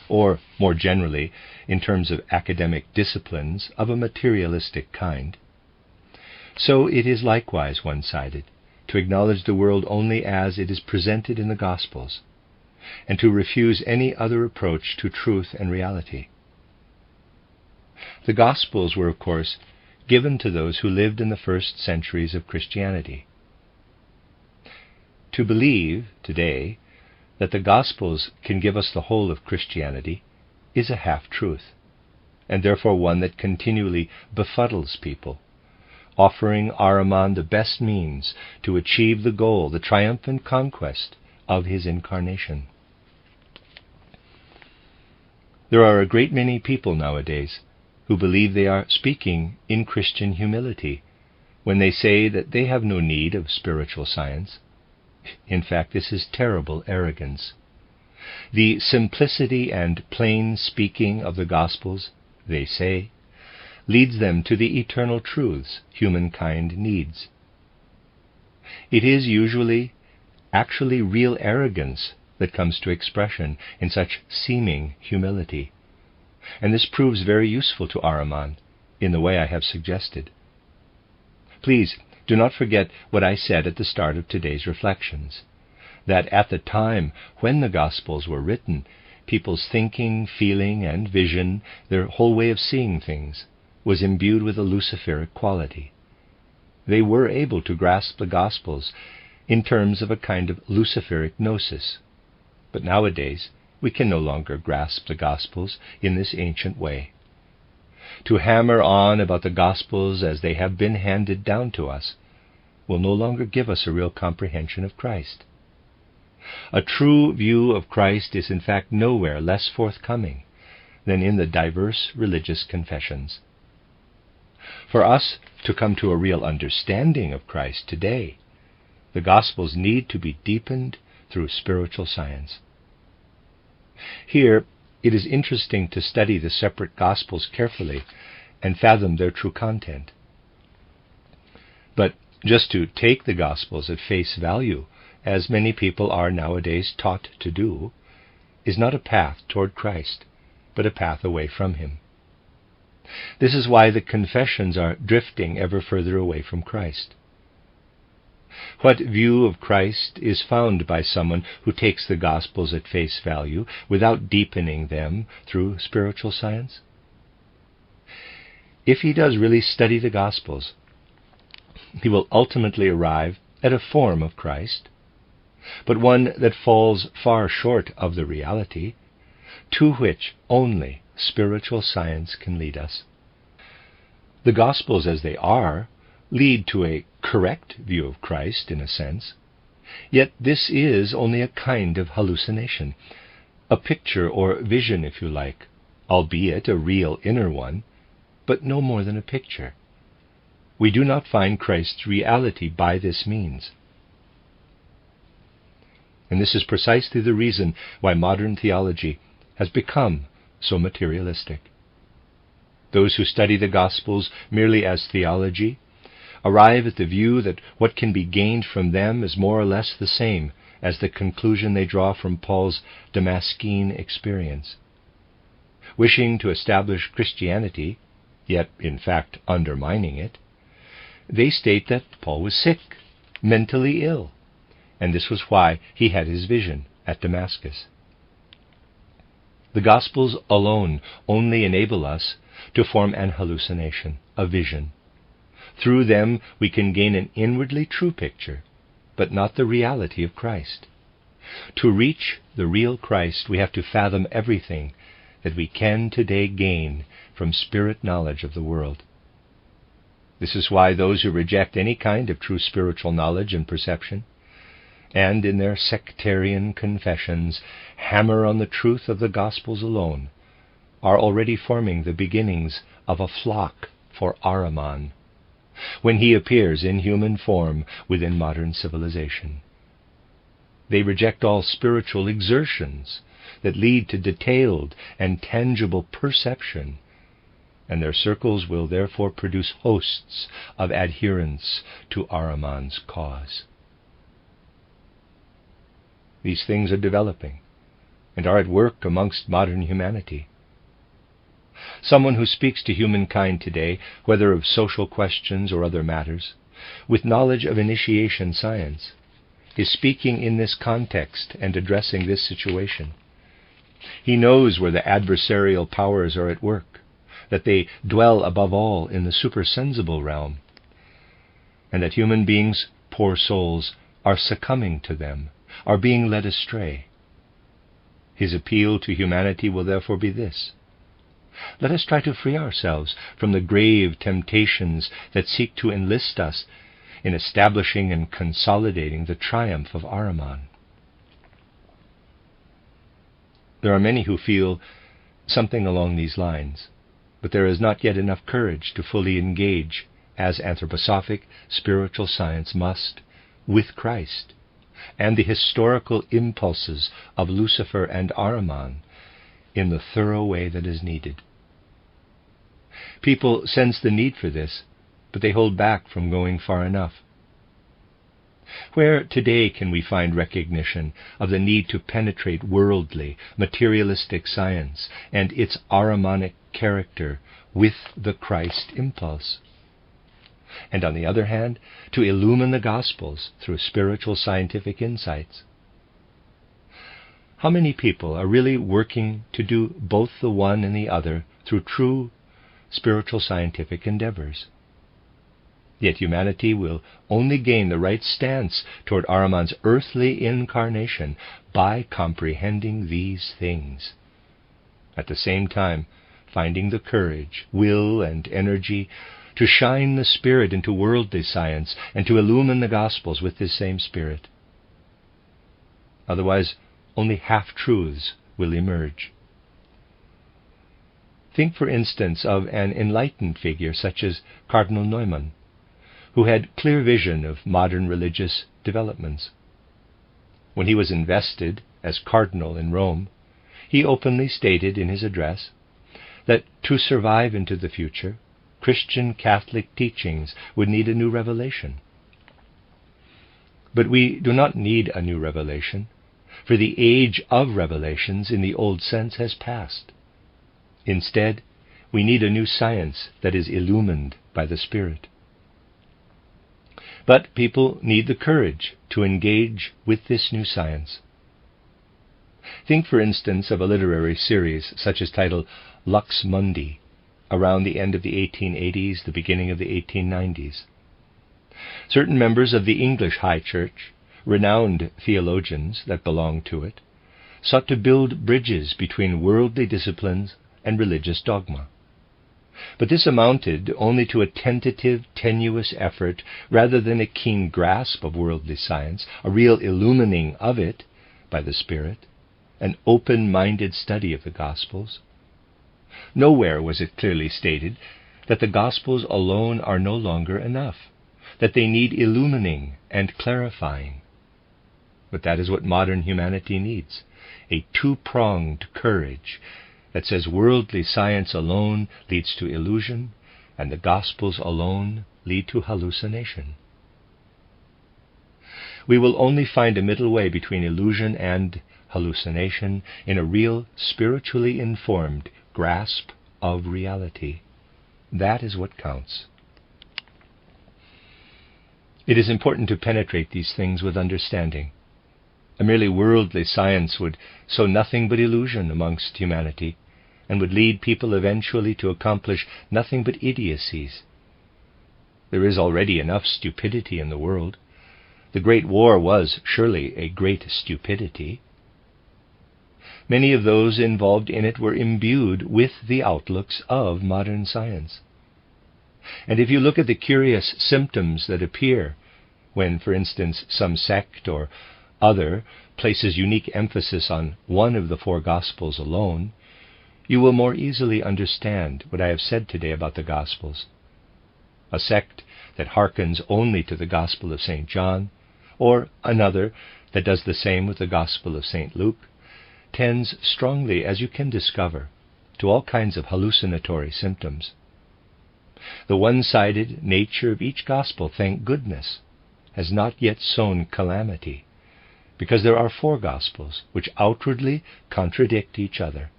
or, more generally, in terms of academic disciplines of a materialistic kind, so it is likewise one-sided to acknowledge the world only as it is presented in the Gospels, and to refuse any other approach to truth and reality. The Gospels were, of course, given to those who lived in the first centuries of Christianity. To believe, today, that the Gospels can give us the whole of Christianity is a half-truth, and therefore one that continually befuddles people, offering Ahriman the best means to achieve the goal, the triumphant conquest of his incarnation. There are a great many people nowadays who believe they are speaking in Christian humility when they say that they have no need of spiritual science. In fact, this is terrible arrogance. The simplicity and plain speaking of the Gospels, they say, leads them to the eternal truths humankind needs. It is usually actually real arrogance that comes to expression in such seeming humility, and this proves very useful to Ahriman in the way I have suggested. Please do not forget what I said at the start of today's reflections, that at the time when the Gospels were written, people's thinking, feeling, and vision, their whole way of seeing things, was imbued with a Luciferic quality. They were able to grasp the Gospels in terms of a kind of Luciferic gnosis. But nowadays, we can no longer grasp the Gospels in this ancient way. To hammer on about the Gospels as they have been handed down to us will no longer give us a real comprehension of Christ. A true view of Christ is in fact nowhere less forthcoming than in the diverse religious confessions. For us to come to a real understanding of Christ today, the Gospels need to be deepened through spiritual science. Here, it is interesting to study the separate Gospels carefully and fathom their true content. But just to take the Gospels at face value, as many people are nowadays taught to do, is not a path toward Christ, but a path away from Him. This is why the confessions are drifting ever further away from Christ. What view of Christ is found by someone who takes the Gospels at face value without deepening them through spiritual science? If he does really study the Gospels, he will ultimately arrive at a form of Christ, but one that falls far short of the reality, to which only spiritual science can lead us. The Gospels as they are lead to a correct view of Christ in a sense, yet this is only a kind of hallucination, a picture or vision if you like, albeit a real inner one, but no more than a picture. We do not find Christ's reality by this means. And this is precisely the reason why modern theology has become so materialistic. Those who study the Gospels merely as theology arrive at the view that what can be gained from them is more or less the same as the conclusion they draw from Paul's Damascene experience. Wishing to establish Christianity, yet in fact undermining it, they state that Paul was sick, mentally ill, and this was why he had his vision at Damascus. The Gospels alone only enable us to form an hallucination, a vision. Through them we can gain an inwardly true picture, but not the reality of Christ. To reach the real Christ, we have to fathom everything that we can today gain from spirit knowledge of the world. This is why those who reject any kind of true spiritual knowledge and perception, and in their sectarian confessions hammer on the truth of the Gospels alone, are already forming the beginnings of a flock for Ahriman, when he appears in human form within modern civilization. They reject all spiritual exertions that lead to detailed and tangible perception, and their circles will therefore produce hosts of adherents to Ahriman's cause. These things are developing and are at work amongst modern humanity. Someone who speaks to humankind today, whether of social questions or other matters, with knowledge of initiation science, is speaking in this context and addressing this situation. He knows where the adversarial powers are at work, that they dwell above all in the supersensible realm, and that human beings, poor souls, are succumbing to them, are being led astray. His appeal to humanity will therefore be this: let us try to free ourselves from the grave temptations that seek to enlist us in establishing and consolidating the triumph of Ahriman. There are many who feel something along these lines, but there is not yet enough courage to fully engage, as anthroposophic spiritual science must, with Christ and the historical impulses of Lucifer and Ahriman in the thorough way that is needed. People sense the need for this, but they hold back from going far enough. Where today can we find recognition of the need to penetrate worldly, materialistic science and its Ahrimanic character with the Christ impulse? And on the other hand, to illumine the Gospels through spiritual scientific insights. How many people are really working to do both the one and the other through true spiritual scientific endeavors? Yet humanity will only gain the right stance toward Ahriman's earthly incarnation by comprehending these things. At the same time, finding the courage, will, and energy to shine the Spirit into worldly science and to illumine the Gospels with this same Spirit. Otherwise, only half-truths will emerge. Think, for instance, of an enlightened figure such as Cardinal Neumann, who had clear vision of modern religious developments. When he was invested as cardinal in Rome, he openly stated in his address that to survive into the future, Christian Catholic teachings would need a new revelation. But we do not need a new revelation, for the age of revelations in the old sense has passed. Instead, we need a new science that is illumined by the Spirit. But people need the courage to engage with this new science. Think, for instance, of a literary series such as titled Lux Mundi, around the end of the 1880s, the beginning of the 1890s. Certain members of the English High Church, renowned theologians that belonged to it, sought to build bridges between worldly disciplines and religious dogma. But this amounted only to a tentative, tenuous effort rather than a keen grasp of worldly science, a real illumining of it by the Spirit, an open-minded study of the Gospels. Nowhere was it clearly stated that the Gospels alone are no longer enough, that they need illumining and clarifying. But that is what modern humanity needs, a two-pronged courage that says worldly science alone leads to illusion, and the Gospels alone lead to hallucination. We will only find a middle way between illusion and hallucination in a real, spiritually informed grasp of reality. That is what counts. It is important to penetrate these things with understanding. A merely worldly science would sow nothing but illusion amongst humanity, and would lead people eventually to accomplish nothing but idiocies. There is already enough stupidity in the world. The Great War was surely a great stupidity. Many of those involved in it were imbued with the outlooks of modern science. And if you look at the curious symptoms that appear when, for instance, some sect or other places unique emphasis on one of the four Gospels alone, you will more easily understand what I have said today about the Gospels. A sect that hearkens only to the Gospel of St. John, or another that does the same with the Gospel of St. Luke, tends strongly, as you can discover, to all kinds of hallucinatory symptoms. The one-sided nature of each Gospel, thank goodness, has not yet sown calamity, because there are four Gospels which outwardly contradict each other.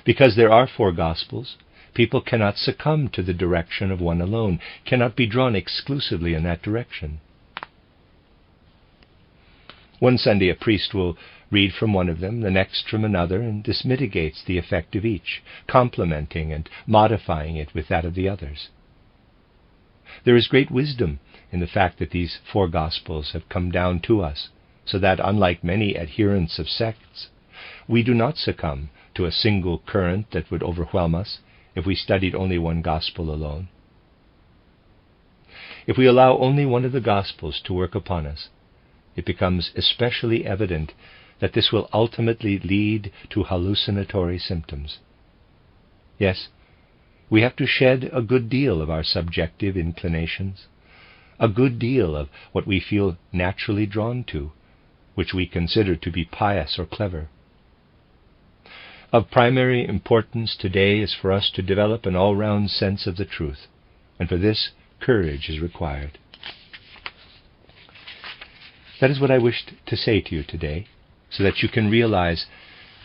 Because there are four Gospels, people cannot succumb to the direction of one alone, cannot be drawn exclusively in that direction. One Sunday a priest will read from one of them, the next from another, and this mitigates the effect of each, complementing and modifying it with that of the others. There is great wisdom in the fact that these 4 Gospels have come down to us, so that, unlike many adherents of sects, we do not succumb to a single current that would overwhelm us if we studied only one Gospel alone. If we allow only one of the Gospels to work upon us, it becomes especially evident that this will ultimately lead to hallucinatory symptoms. Yes, we have to shed a good deal of our subjective inclinations, a good deal of what we feel naturally drawn to, which we consider to be pious or clever. Of primary importance today is for us to develop an all-round sense of the truth, and for this, courage is required. That is what I wished to say to you today, so that you can realize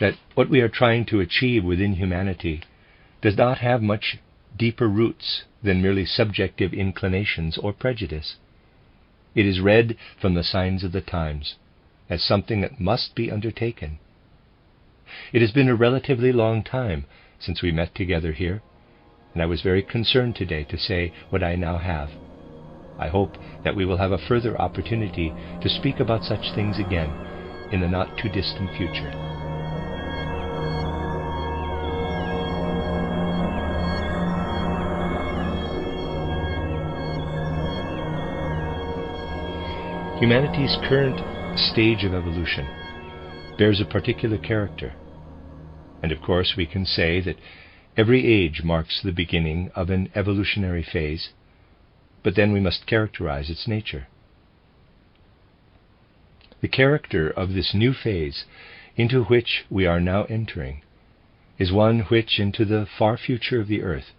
that what we are trying to achieve within humanity does not have much deeper roots than merely subjective inclinations or prejudice. It is read from the signs of the times as something that must be undertaken. It has been a relatively long time since we met together here, and I was very concerned today to say what I now have. I hope that we will have a further opportunity to speak about such things again in the not-too-distant future. Humanity's current stage of evolution bears a particular character, and of course we can say that every age marks the beginning of an evolutionary phase, but then we must characterize its nature. The character of this new phase into which we are now entering is one which, into the far future of the earth,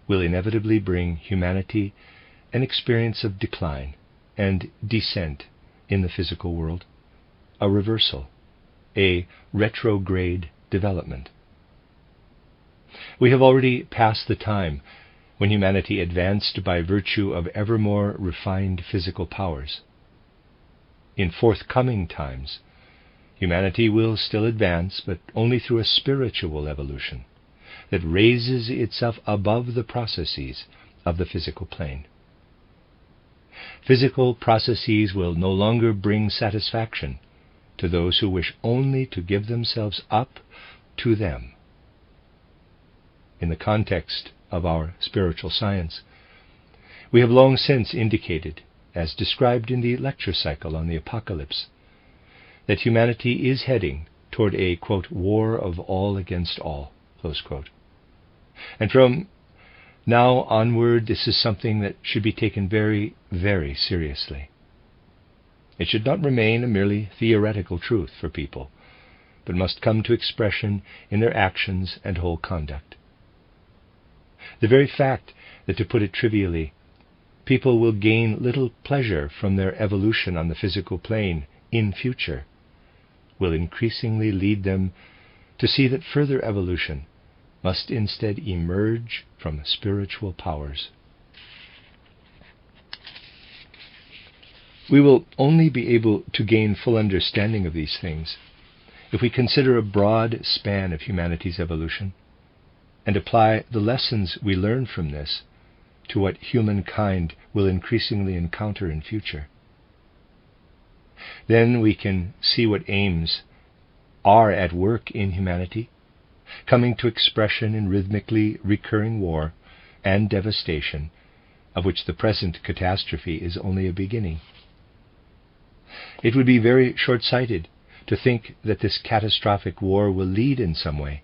will inevitably bring humanity an experience of decline and descent in the physical world, a reversal, a retrograde development. We have already passed the time when humanity advanced by virtue of ever more refined physical powers. In forthcoming times, humanity will still advance, but only through a spiritual evolution that raises itself above the processes of the physical plane. Physical processes will no longer bring satisfaction to those who wish only to give themselves up to them. In the context of our spiritual science, we have long since indicated, as described in the lecture cycle on the Apocalypse, that humanity is heading toward a, quote, war of all against all, close quote. And from now onward, this is something that should be taken very, very seriously. It should not remain a merely theoretical truth for people, but must come to expression in their actions and whole conduct. The very fact that, to put it trivially, people will gain little pleasure from their evolution on the physical plane in future will increasingly lead them to see that further evolution must instead emerge from spiritual powers. We will only be able to gain full understanding of these things if we consider a broad span of humanity's evolution and apply the lessons we learn from this to what humankind will increasingly encounter in future. Then we can see what aims are at work in humanity, coming to expression in rhythmically recurring war and devastation, of which the present catastrophe is only a beginning. It would be very short-sighted to think that this catastrophic war will lead in some way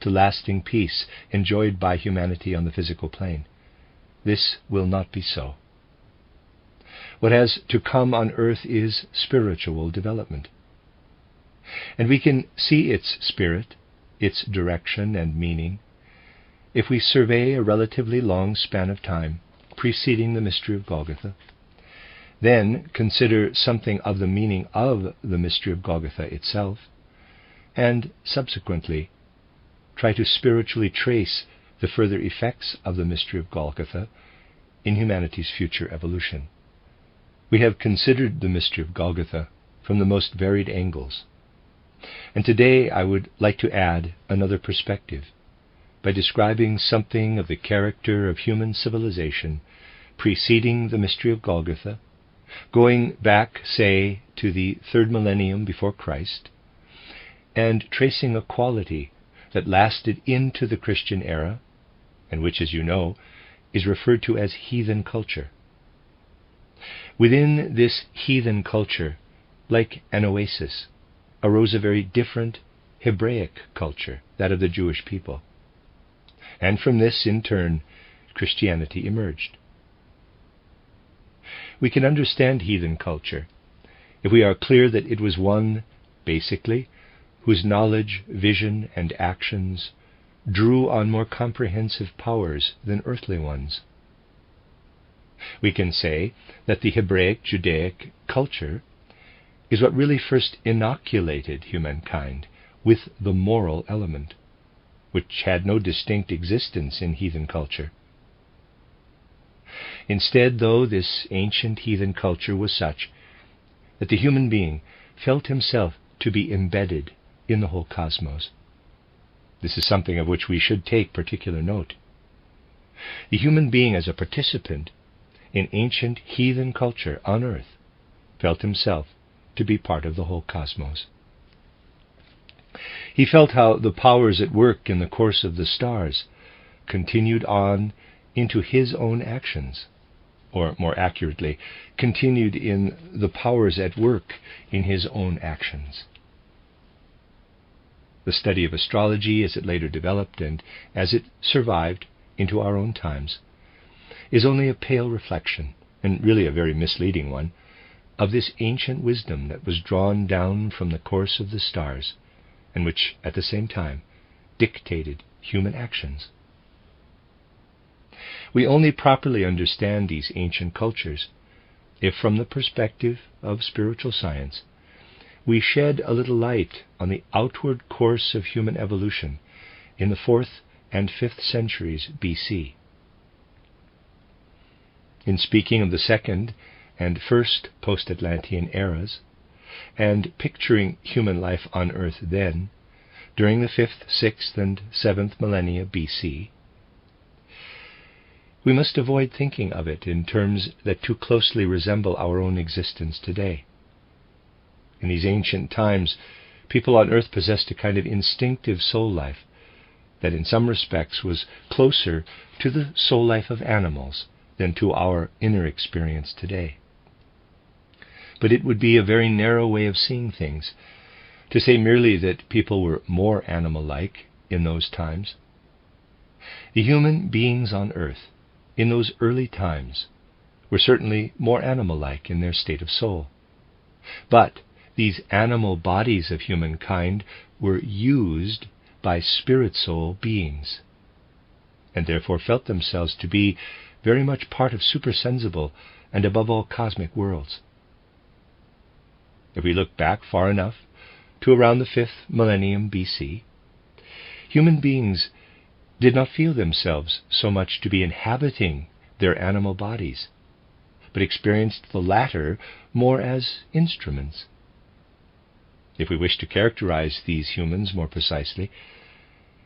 to lasting peace enjoyed by humanity on the physical plane. This will not be so. What has to come on earth is spiritual development. And we can see its spirit, its direction and meaning, if we survey a relatively long span of time preceding the mystery of Golgotha, then consider something of the meaning of the mystery of Golgotha itself, and subsequently try to spiritually trace the further effects of the mystery of Golgotha in humanity's future evolution. We have considered the mystery of Golgotha from the most varied angles, and today I would like to add another perspective by describing something of the character of human civilization preceding the mystery of Golgotha, going back, say, to the 3rd millennium before Christ, and tracing a quality that lasted into the Christian era, and which, as you know, is referred to as heathen culture. Within this heathen culture, like an oasis, arose a very different Hebraic culture, that of the Jewish people. And from this, in turn, Christianity emerged. We can understand heathen culture if we are clear that it was one, basically, whose knowledge, vision, and actions drew on more comprehensive powers than earthly ones. We can say that the Hebraic Judaic culture is what really first inoculated humankind with the moral element, which had no distinct existence in heathen culture. Instead, though, this ancient heathen culture was such that the human being felt himself to be embedded in the whole cosmos. This is something of which we should take particular note. The human being, as a participant in ancient heathen culture on earth, felt himself to be part of the whole cosmos. He felt how the powers at work in the course of the stars continued on into his own actions, or more accurately, continued in the powers at work in his own actions. The study of astrology, as it later developed and as it survived into our own times, is only a pale reflection, and really a very misleading one, of this ancient wisdom that was drawn down from the course of the stars, and which, at the same time, dictated human actions. We only properly understand these ancient cultures if, from the perspective of spiritual science, we shed a little light on the outward course of human evolution in the 4th and 5th centuries BC. In speaking of the 2nd and 1st post-Atlantean eras, and picturing human life on earth then, during the 5th, 6th, and 7th millennia BC, we must avoid thinking of it in terms that too closely resemble our own existence today. In these ancient times, people on earth possessed a kind of instinctive soul life that in some respects was closer to the soul life of animals than to our inner experience today. But it would be a very narrow way of seeing things to say merely that people were more animal-like in those times. The human beings on earth in those early times were certainly more animal-like in their state of soul. But these animal bodies of humankind were used by spirit-soul beings, and therefore felt themselves to be very much part of supersensible and above all cosmic worlds. If we look back far enough to around the 5th millennium BC, human beings did not feel themselves so much to be inhabiting their animal bodies, but experienced the latter more as instruments. If we wish to characterize these humans more precisely,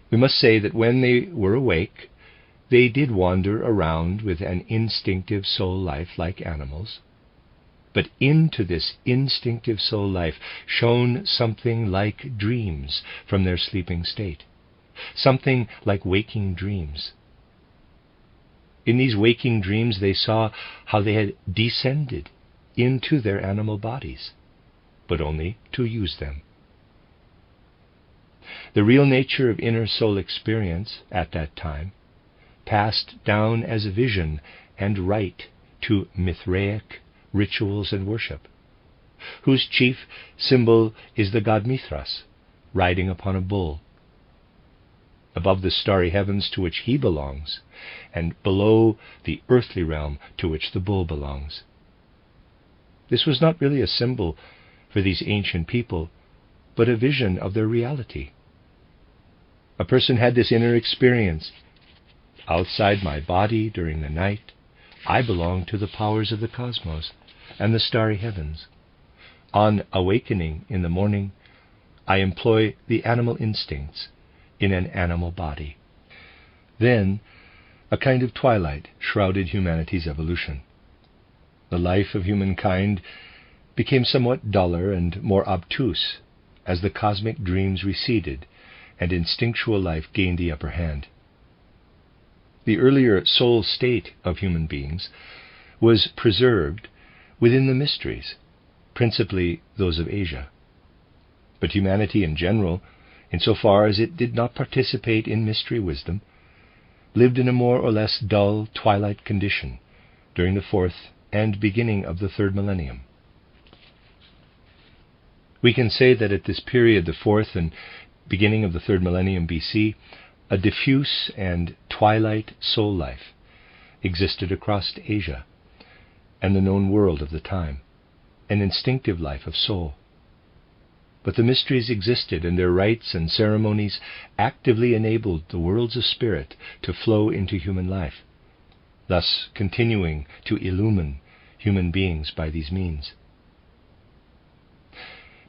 we must say that when they were awake, they did wander around with an instinctive soul life like animals, but into this instinctive soul life shone something like dreams from their sleeping state, something like waking dreams. In these waking dreams they saw how they had descended into their animal bodies, but only to use them. The real nature of inner soul experience at that time passed down as a vision and rite to Mithraic rituals and worship, whose chief symbol is the god Mithras, riding upon a bull. Above the starry heavens to which he belongs, and below the earthly realm to which the bull belongs. This was not really a symbol for these ancient people, but a vision of their reality. A person had this inner experience. Outside my body during the night, I belong to the powers of the cosmos and the starry heavens. On awakening in the morning, I employ the animal instincts in an animal body. Then, a kind of twilight shrouded humanity's evolution. The life of humankind became somewhat duller and more obtuse as the cosmic dreams receded and instinctual life gained the upper hand. The earlier soul state of human beings was preserved within the mysteries, principally those of Asia. But humanity in general, insofar as it did not participate in mystery wisdom, lived in a more or less dull twilight condition during the fourth and beginning of the third millennium. We can say that at this period, the fourth and beginning of the third millennium BC, a diffuse and twilight soul life existed across Asia and the known world of the time, an instinctive life of soul. But the mysteries existed, and their rites and ceremonies actively enabled the worlds of spirit to flow into human life, thus continuing to illumine human beings by these means.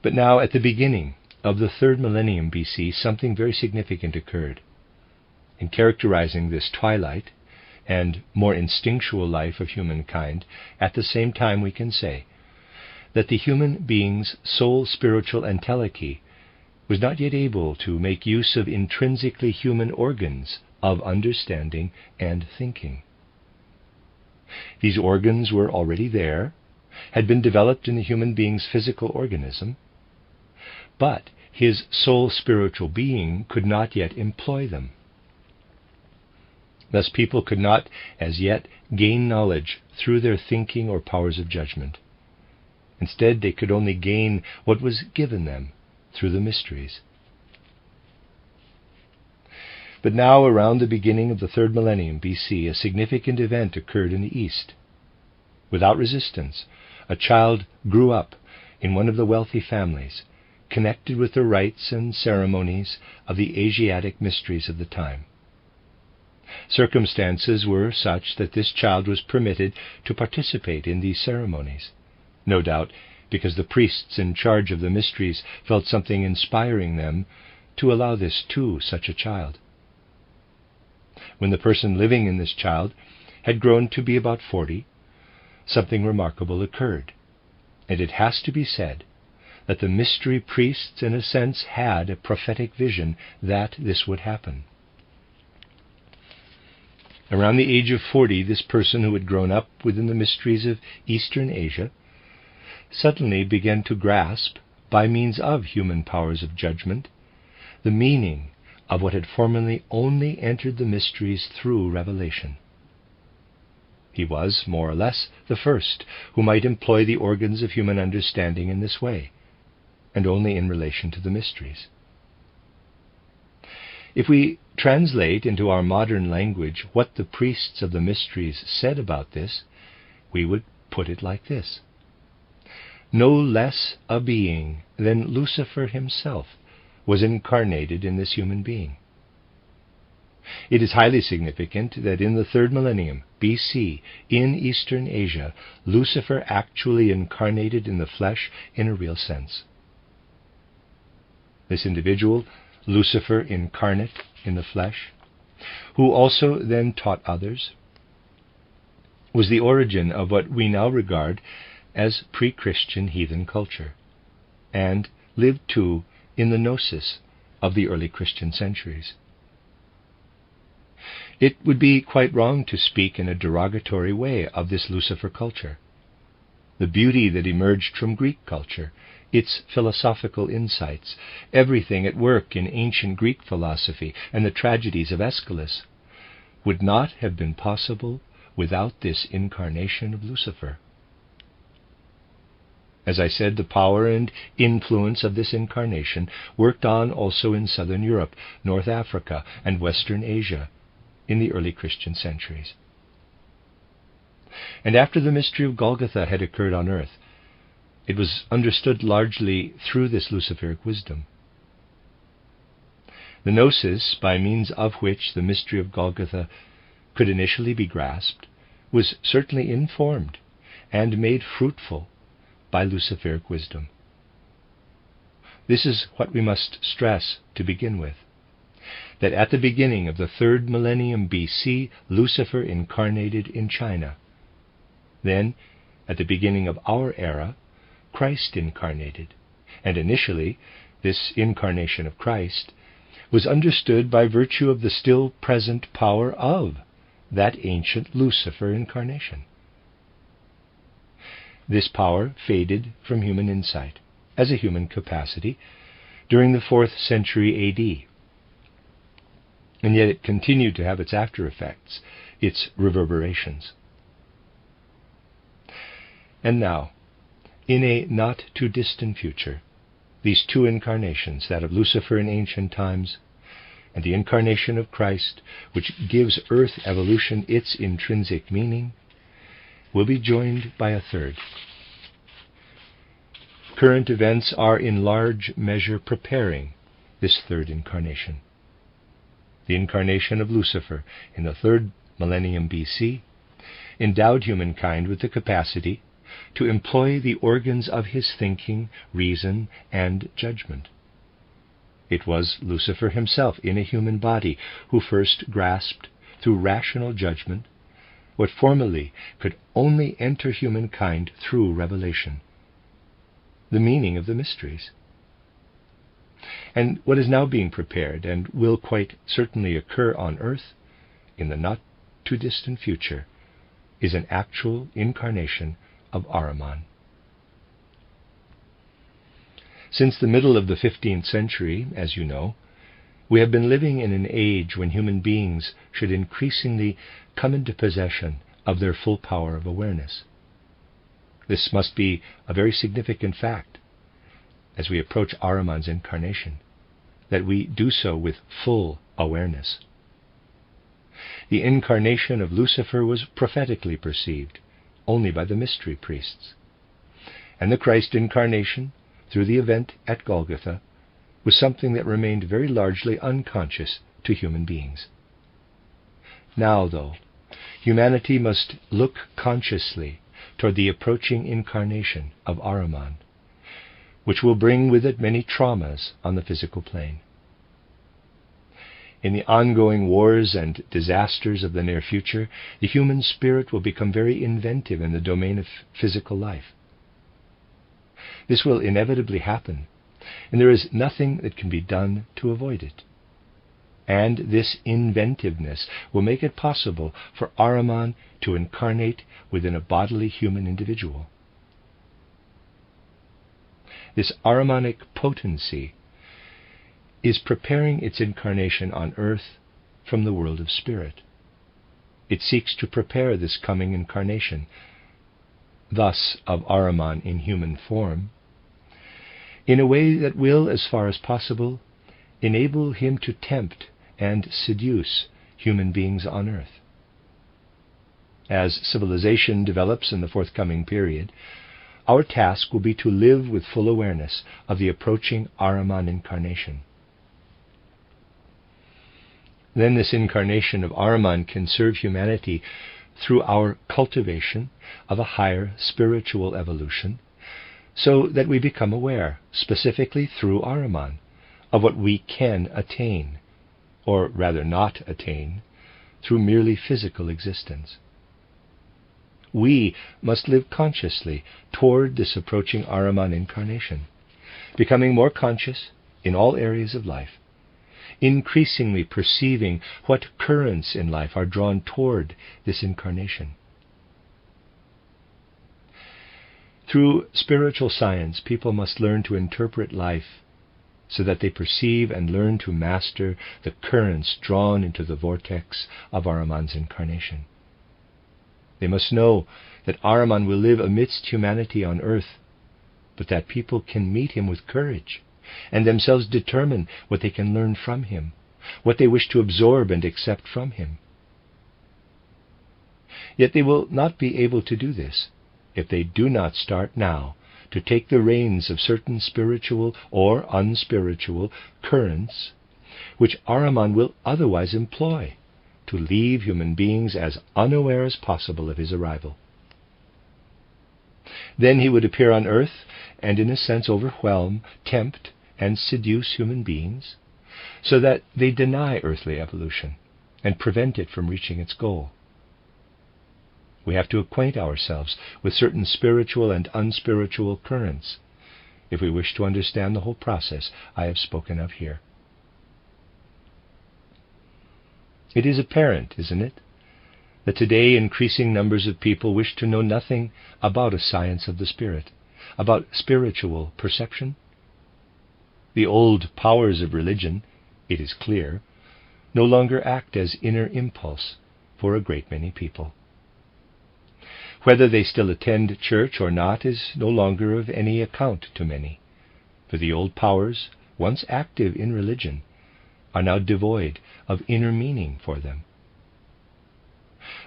But now, at the beginning of the third millennium BC, something very significant occurred. In characterizing this twilight and more instinctual life of humankind, at the same time we can say that the human being's soul spiritual entelechy was not yet able to make use of intrinsically human organs of understanding and thinking. These organs were already there, had been developed in the human being's physical organism, but his soul spiritual being could not yet employ them. Thus people could not as yet gain knowledge through their thinking or powers of judgment. Instead, they could only gain what was given them through the mysteries. But now, around the beginning of the third millennium BC, a significant event occurred in the East. Without resistance, a child grew up in one of the wealthy families, connected with the rites and ceremonies of the Asiatic mysteries of the time. Circumstances were such that this child was permitted to participate in these ceremonies, no doubt because the priests in charge of the mysteries felt something inspiring them to allow this to such a child. When the person living in this child had grown to be about 40, something remarkable occurred, and it has to be said that the mystery priests, in a sense, had a prophetic vision that this would happen. Around the age of 40, this person who had grown up within the mysteries of Eastern Asia suddenly began to grasp, by means of human powers of judgment, the meaning of what had formerly only entered the mysteries through revelation. He was, more or less, the first who might employ the organs of human understanding in this way, and only in relation to the mysteries. If we translate into our modern language what the priests of the mysteries said about this, we would put it like this: no less a being than Lucifer himself was incarnated in this human being. It is highly significant that in the third millennium BC, in Eastern Asia, Lucifer actually incarnated in the flesh in a real sense. This individual, Lucifer incarnate in the flesh, who also then taught others, was the origin of what we now regard as pre-Christian heathen culture, and lived too in the gnosis of the early Christian centuries. It would be quite wrong to speak in a derogatory way of this Lucifer culture. The beauty that emerged from Greek culture, its philosophical insights, everything at work in ancient Greek philosophy and the tragedies of Aeschylus, would not have been possible without this incarnation of Lucifer. As I said, the power and influence of this incarnation worked on also in southern Europe, North Africa, and Western Asia in the early Christian centuries. And after the mystery of Golgotha had occurred on earth, it was understood largely through this Luciferic wisdom. The gnosis, by means of which the mystery of Golgotha could initially be grasped, was certainly informed and made fruitful by Luciferic wisdom. This is what we must stress to begin with, that at the beginning of the 3rd millennium BC, Lucifer incarnated in China. Then, at the beginning of our era, Christ incarnated, and initially, this incarnation of Christ was understood by virtue of the still present power of that ancient Lucifer incarnation. This power faded from human insight, as a human capacity, during the 4th century AD. And yet it continued to have its after effects, its reverberations. And now, in a not too distant future, these two incarnations, that of Lucifer in ancient times, and the incarnation of Christ, which gives earth evolution its intrinsic meaning, will be joined by a third. Current events are in large measure preparing this third incarnation. The incarnation of Lucifer in the 3rd millennium BC endowed humankind with the capacity to employ the organs of his thinking, reason, and judgment. It was Lucifer himself in a human body who first grasped, through rational judgment, what formerly could only enter humankind through revelation, the meaning of the mysteries. And what is now being prepared, and will quite certainly occur on earth in the not too distant future, is an actual incarnation of Ahriman. Since the middle of the 15th century, as you know, we have been living in an age when human beings should increasingly come into possession of their full power of awareness. This must be a very significant fact as we approach Ahriman's incarnation, that we do so with full awareness. The incarnation of Lucifer was prophetically perceived only by the mystery priests, and the Christ incarnation, through the event at Golgotha, was something that remained very largely unconscious to human beings. Now, though, humanity must look consciously toward the approaching incarnation of Ahriman, which will bring with it many traumas on the physical plane. In the ongoing wars and disasters of the near future, the human spirit will become very inventive in the domain of physical life. This will inevitably happen, and there is nothing that can be done to avoid it. And this inventiveness will make it possible for Ahriman to incarnate within a bodily human individual. This Ahrimanic potency is preparing its incarnation on earth from the world of spirit. It seeks to prepare this coming incarnation, thus of Ahriman in human form, in a way that will, as far as possible, enable him to tempt and seduce human beings on earth. As civilization develops in the forthcoming period, our task will be to live with full awareness of the approaching Ahriman incarnation. Then this incarnation of Ahriman can serve humanity through our cultivation of a higher spiritual evolution, so that we become aware, specifically through Ahriman, of what we can attain, or rather not attain, through merely physical existence. We must live consciously toward this approaching Ahriman incarnation, becoming more conscious in all areas of life, increasingly perceiving what currents in life are drawn toward this incarnation. Through spiritual science, people must learn to interpret life so that they perceive and learn to master the currents drawn into the vortex of Ahriman's incarnation. They must know that Ahriman will live amidst humanity on earth, but that people can meet him with courage and themselves determine what they can learn from him, what they wish to absorb and accept from him. Yet they will not be able to do this if they do not start now to take the reins of certain spiritual or unspiritual currents which Ahriman will otherwise employ to leave human beings as unaware as possible of his arrival. Then he would appear on earth and in a sense overwhelm, tempt, and seduce human beings, so that they deny earthly evolution and prevent it from reaching its goal. We have to acquaint ourselves with certain spiritual and unspiritual currents if we wish to understand the whole process I have spoken of here. It is apparent, isn't it, that today increasing numbers of people wish to know nothing about a science of the spirit, about spiritual perception. The old powers of religion, it is clear, no longer act as inner impulse for a great many people. Whether they still attend church or not is no longer of any account to many, for the old powers, once active in religion, are now devoid of inner meaning for them.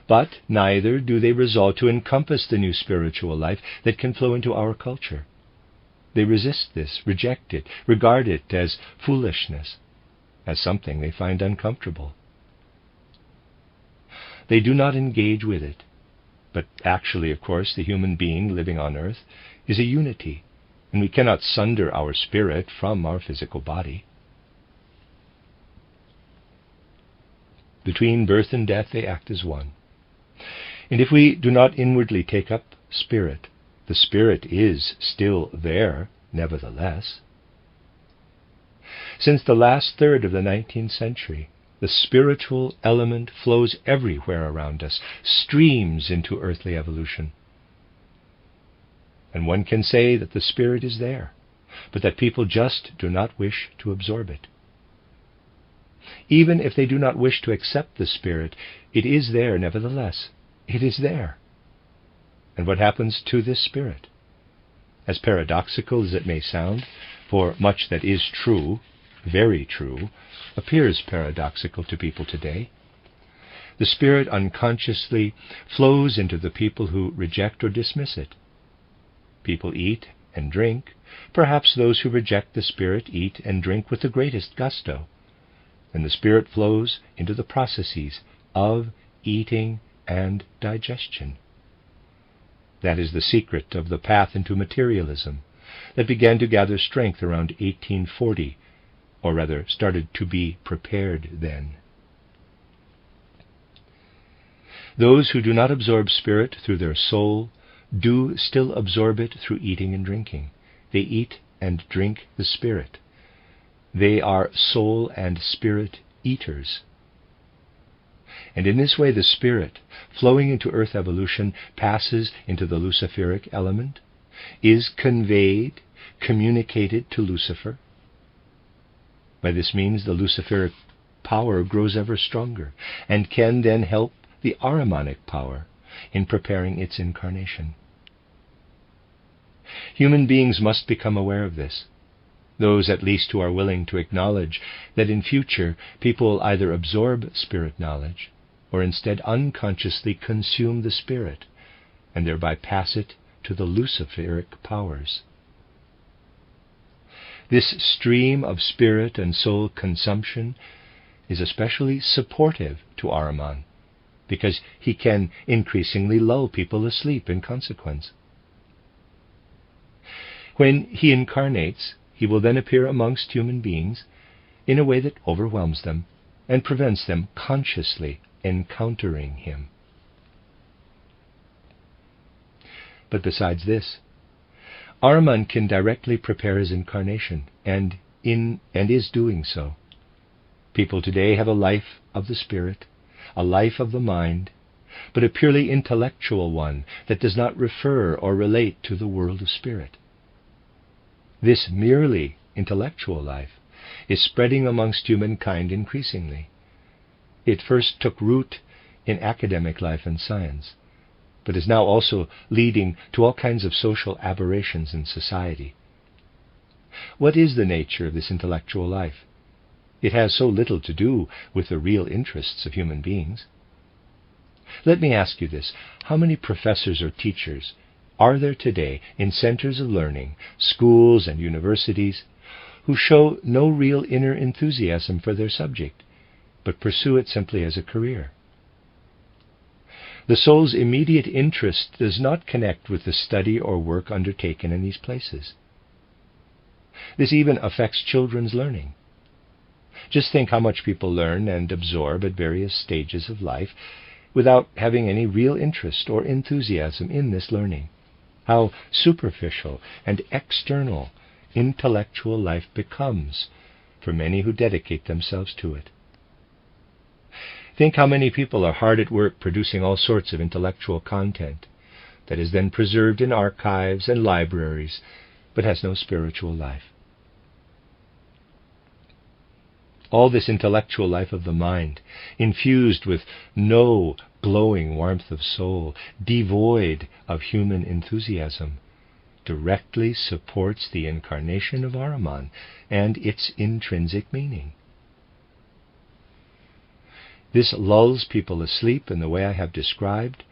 But neither do they resolve to encompass the new spiritual life that can flow into our culture. They resist this, reject it, regard it as foolishness, as something they find uncomfortable. They do not engage with it, but actually, of course, the human being living on earth is a unity, and we cannot sunder our spirit from our physical body. Between birth and death they act as one. And if we do not inwardly take up spirit, the spirit is still there, nevertheless. Since the last third of the 19th century, the spiritual element flows everywhere around us, streams into earthly evolution. And one can say that the spirit is there, but that people just do not wish to absorb it. Even if they do not wish to accept the spirit, it is there nevertheless. It is there. And what happens to this spirit? As paradoxical as it may sound, for much that is true, very true, appears paradoxical to people today. The spirit unconsciously flows into the people who reject or dismiss it. People eat and drink. Perhaps those who reject the spirit eat and drink with the greatest gusto. And the spirit flows into the processes of eating and digestion. That is the secret of the path into materialism that began to gather strength around 1840, or rather started to be prepared then. Those who do not absorb spirit through their soul do still absorb it through eating and drinking. They eat and drink the spirit. They are soul and spirit eaters. And in this way the spirit, flowing into earth evolution, passes into the Luciferic element, is conveyed, communicated to Lucifer. By this means the Luciferic power grows ever stronger, and can then help the Ahrimanic power in preparing its incarnation. Human beings must become aware of this. Those at least who are willing to acknowledge that in future people will either absorb spirit knowledge or instead unconsciously consume the spirit and thereby pass it to the Luciferic powers. This stream of spirit and soul consumption is especially supportive to Ahriman, because he can increasingly lull people asleep in consequence. When he incarnates, he will then appear amongst human beings in a way that overwhelms them and prevents them consciously encountering him. But besides this, Ahriman can directly prepare his incarnation, and is doing so. People today have a life of the spirit, a life of the mind, but a purely intellectual one that does not refer or relate to the world of spirit. This merely intellectual life is spreading amongst humankind increasingly. It first took root in academic life and science, but is now also leading to all kinds of social aberrations in society. What is the nature of this intellectual life? It has so little to do with the real interests of human beings. Let me ask you this: how many professors or teachers are there today in centers of learning, schools and universities, who show no real inner enthusiasm for their subject, but pursue it simply as a career? The soul's immediate interest does not connect with the study or work undertaken in these places. This even affects children's learning. Just think how much people learn and absorb at various stages of life without having any real interest or enthusiasm in this learning. How superficial and external intellectual life becomes for many who dedicate themselves to it. Think how many people are hard at work producing all sorts of intellectual content that is then preserved in archives and libraries, but has no spiritual life. All this intellectual life of the mind, infused with no glowing warmth of soul, devoid of human enthusiasm, directly supports the incarnation of Ahriman and its intrinsic meaning. This lulls people asleep in the way I have described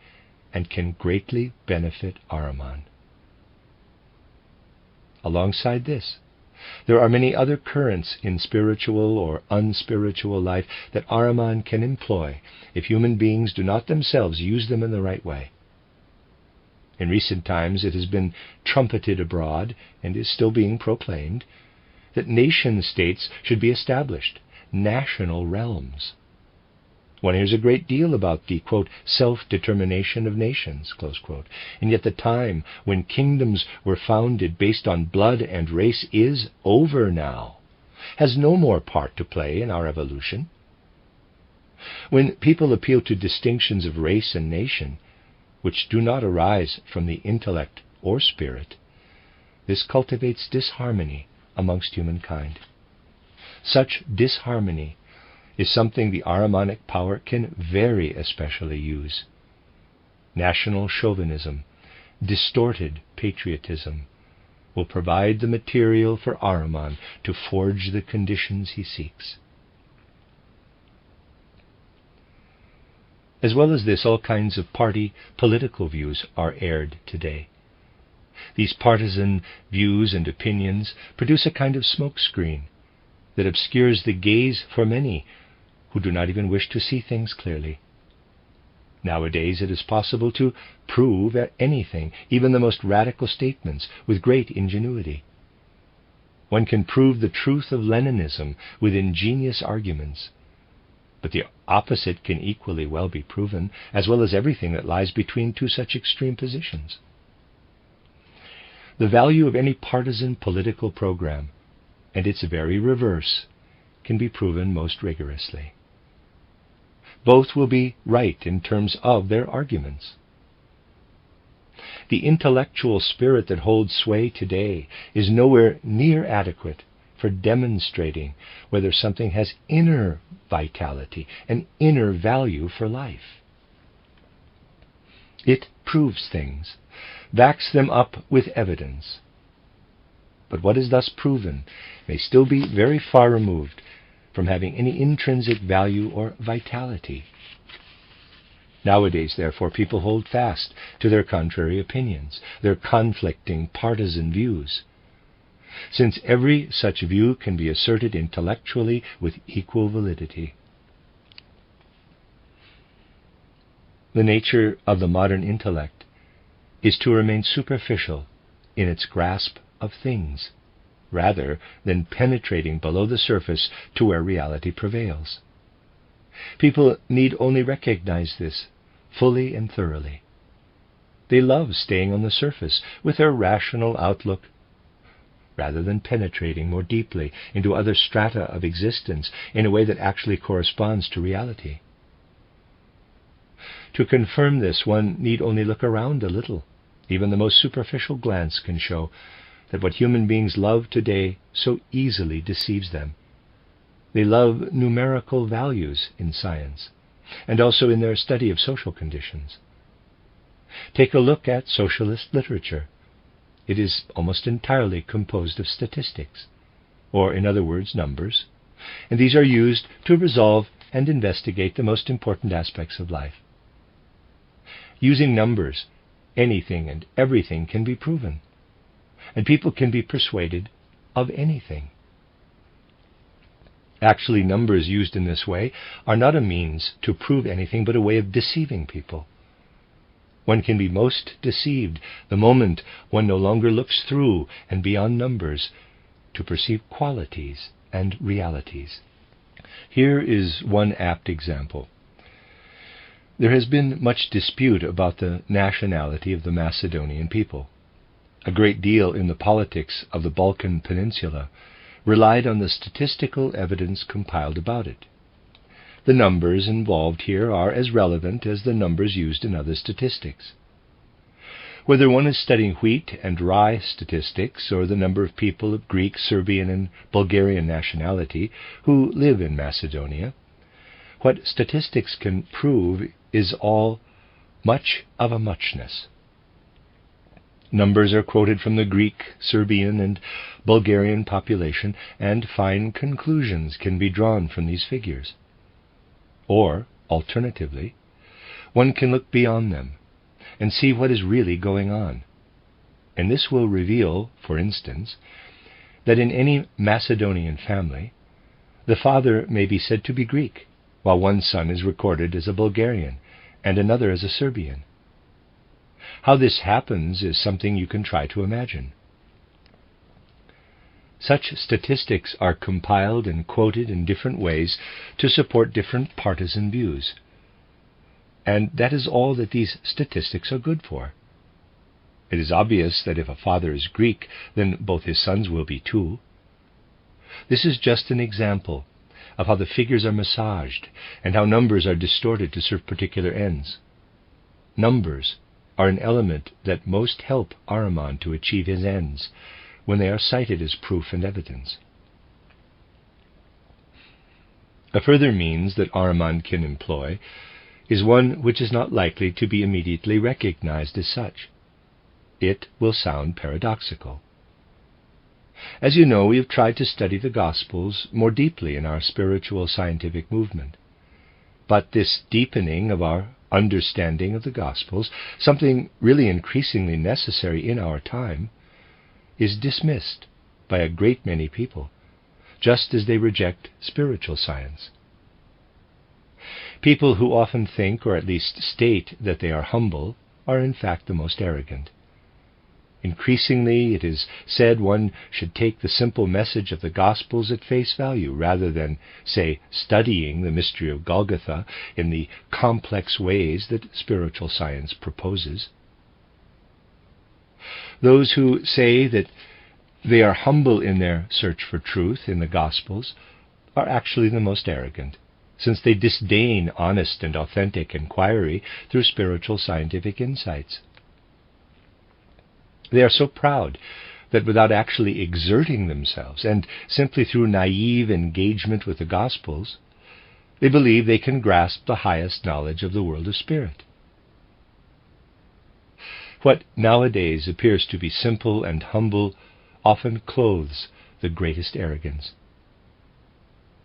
and can greatly benefit Ahriman. Alongside this, there are many other currents in spiritual or unspiritual life that Ahriman can employ if human beings do not themselves use them in the right way. In recent times it has been trumpeted abroad, and is still being proclaimed, that nation-states should be established, national realms. One hears a great deal about the, quote, self-determination of nations, close quote, and yet the time when kingdoms were founded based on blood and race is over now, has no more part to play in our evolution. When people appeal to distinctions of race and nation, which do not arise from the intellect or spirit, this cultivates disharmony amongst humankind. Such disharmony is something the Ahrimanic power can very especially use. National chauvinism, distorted patriotism, will provide the material for Ahriman to forge the conditions he seeks. As well as this, all kinds of party political views are aired today. These partisan views and opinions produce a kind of smokescreen that obscures the gaze for many who do not even wish to see things clearly. Nowadays it is possible to prove anything, even the most radical statements, with great ingenuity. One can prove the truth of Leninism with ingenious arguments, but the opposite can equally well be proven, as well as everything that lies between two such extreme positions. The value of any partisan political program, and its very reverse, can be proven most rigorously. Both will be right in terms of their arguments. The intellectual spirit that holds sway today is nowhere near adequate for demonstrating whether something has inner vitality and inner value for life. It proves things, backs them up with evidence. But what is thus proven may still be very far removed from having any intrinsic value or vitality. Nowadays, therefore, people hold fast to their contrary opinions, their conflicting partisan views, since every such view can be asserted intellectually with equal validity. The nature of the modern intellect is to remain superficial in its grasp of things, rather than penetrating below the surface to where reality prevails. People need only recognize this fully and thoroughly. They love staying on the surface with their rational outlook, rather than penetrating more deeply into other strata of existence in a way that actually corresponds to reality. To confirm this, one need only look around a little. Even the most superficial glance can show that what human beings love today so easily deceives them. They love numerical values in science, and also in their study of social conditions. Take a look at socialist literature. It is almost entirely composed of statistics, or in other words, numbers, and these are used to resolve and investigate the most important aspects of life. Using numbers, anything and everything can be proven, and people can be persuaded of anything. Actually, numbers used in this way are not a means to prove anything, but a way of deceiving people. One can be most deceived the moment one no longer looks through and beyond numbers to perceive qualities and realities. Here is one apt example. There has been much dispute about the nationality of the Macedonian people. A great deal in the politics of the Balkan Peninsula relied on the statistical evidence compiled about it. The numbers involved here are as relevant as the numbers used in other statistics. Whether one is studying wheat and rye statistics or the number of people of Greek, Serbian, and Bulgarian nationality who live in Macedonia, what statistics can prove is all much of a muchness. Numbers are quoted from the Greek, Serbian, and Bulgarian population, and fine conclusions can be drawn from these figures. Or, alternatively, one can look beyond them and see what is really going on. And this will reveal, for instance, that in any Macedonian family, the father may be said to be Greek, while one son is recorded as a Bulgarian and another as a Serbian. How this happens is something you can try to imagine. Such statistics are compiled and quoted in different ways to support different partisan views. And that is all that these statistics are good for. It is obvious that if a father is Greek, then both his sons will be too. This is just an example of how the figures are massaged and how numbers are distorted to serve particular ends. Numbers are an element that most help Ahriman to achieve his ends when they are cited as proof and evidence. A further means that Ahriman can employ is one which is not likely to be immediately recognized as such. It will sound paradoxical. As you know, we have tried to study the Gospels more deeply in our spiritual scientific movement. But this deepening of our understanding of the Gospels, something really increasingly necessary in our time, is dismissed by a great many people, just as they reject spiritual science. People who often think, or at least state, that they are humble are in fact the most arrogant. Increasingly, it is said one should take the simple message of the Gospels at face value rather than, say, studying the mystery of Golgotha in the complex ways that spiritual science proposes. Those who say that they are humble in their search for truth in the Gospels are actually the most arrogant, since they disdain honest and authentic inquiry through spiritual scientific insights. They are so proud that without actually exerting themselves, and simply through naive engagement with the Gospels, they believe they can grasp the highest knowledge of the world of spirit. What nowadays appears to be simple and humble often clothes the greatest arrogance.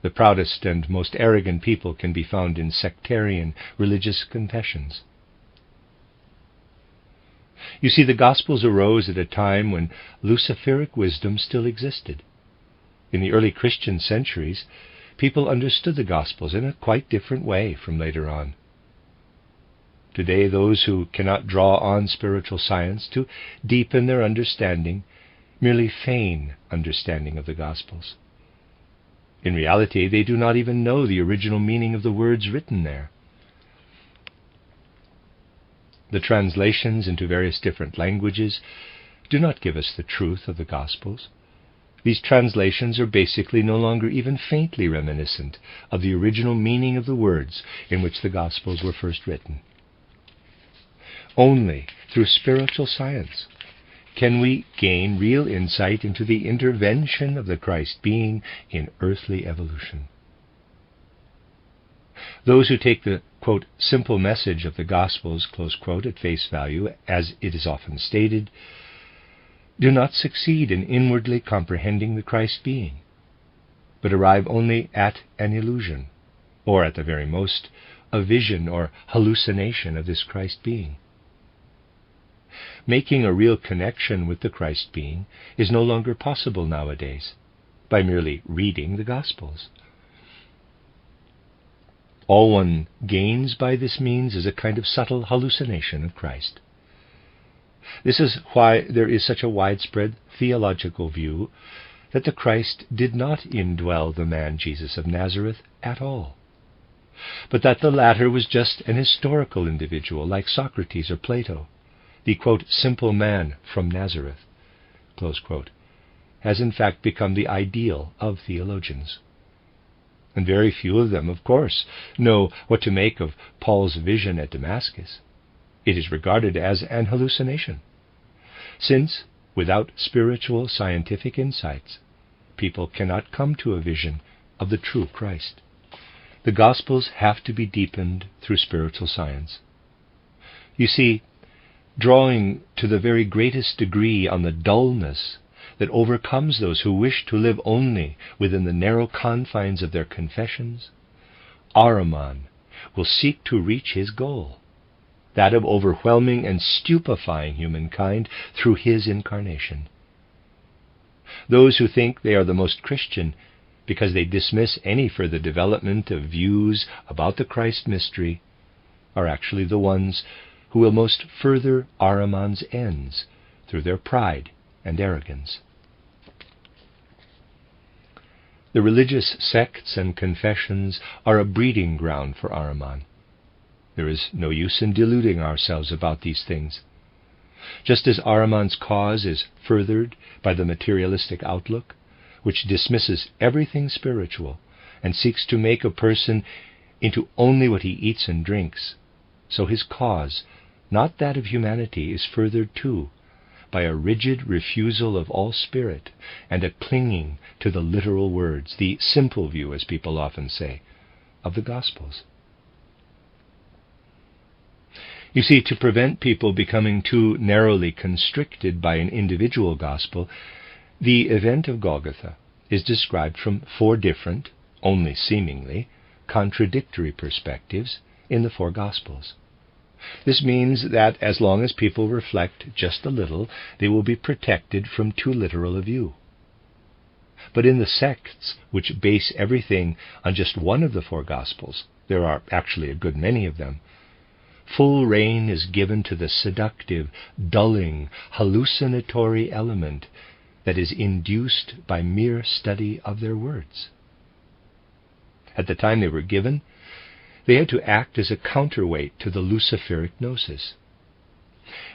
The proudest and most arrogant people can be found in sectarian religious confessions. You see, the Gospels arose at a time when Luciferic wisdom still existed. In the early Christian centuries, people understood the Gospels in a quite different way from later on. Today, those who cannot draw on spiritual science to deepen their understanding merely feign understanding of the Gospels. In reality, they do not even know the original meaning of the words written there. The translations into various different languages do not give us the truth of the Gospels. These translations are basically no longer even faintly reminiscent of the original meaning of the words in which the Gospels were first written. Only through spiritual science can we gain real insight into the intervention of the Christ being in earthly evolution. Those who take the, quote, simple message of the Gospels, close quote, at face value, as it is often stated, do not succeed in inwardly comprehending the Christ being, but arrive only at an illusion, or at the very most, a vision or hallucination of this Christ being. Making a real connection with the Christ being is no longer possible nowadays by merely reading the Gospels. All one gains by this means is a kind of subtle hallucination of Christ. This is why there is such a widespread theological view that the Christ did not indwell the man Jesus of Nazareth at all, but that the latter was just an historical individual like Socrates or Plato, the, quote, simple man from Nazareth, close quote, has in fact become the ideal of theologians. And very few of them, of course, know what to make of Paul's vision at Damascus. It is regarded as an hallucination, since, without spiritual scientific insights, people cannot come to a vision of the true Christ. The Gospels have to be deepened through spiritual science. You see, drawing to the very greatest degree on the dullness that overcomes those who wish to live only within the narrow confines of their confessions, Ahriman will seek to reach his goal, that of overwhelming and stupefying humankind through his incarnation. Those who think they are the most Christian because they dismiss any further development of views about the Christ mystery are actually the ones who will most further Ahriman's ends through their pride and arrogance. The religious sects and confessions are a breeding ground for Ahriman. There is no use in deluding ourselves about these things. Just as Ahriman's cause is furthered by the materialistic outlook, which dismisses everything spiritual and seeks to make a person into only what he eats and drinks, so his cause, not that of humanity, is furthered too by a rigid refusal of all spirit and a clinging to the literal words, the simple view, as people often say, of the Gospels. You see, to prevent people becoming too narrowly constricted by an individual gospel, the event of Golgotha is described from 4 different, only seemingly, contradictory perspectives in the 4 Gospels. This means that as long as people reflect just a little, they will be protected from too literal a view. But in the sects which base everything on just one of the 4 Gospels, there are actually a good many of them, full rein is given to the seductive, dulling, hallucinatory element that is induced by mere study of their words. At the time they were given, they had to act as a counterweight to the Luciferic gnosis.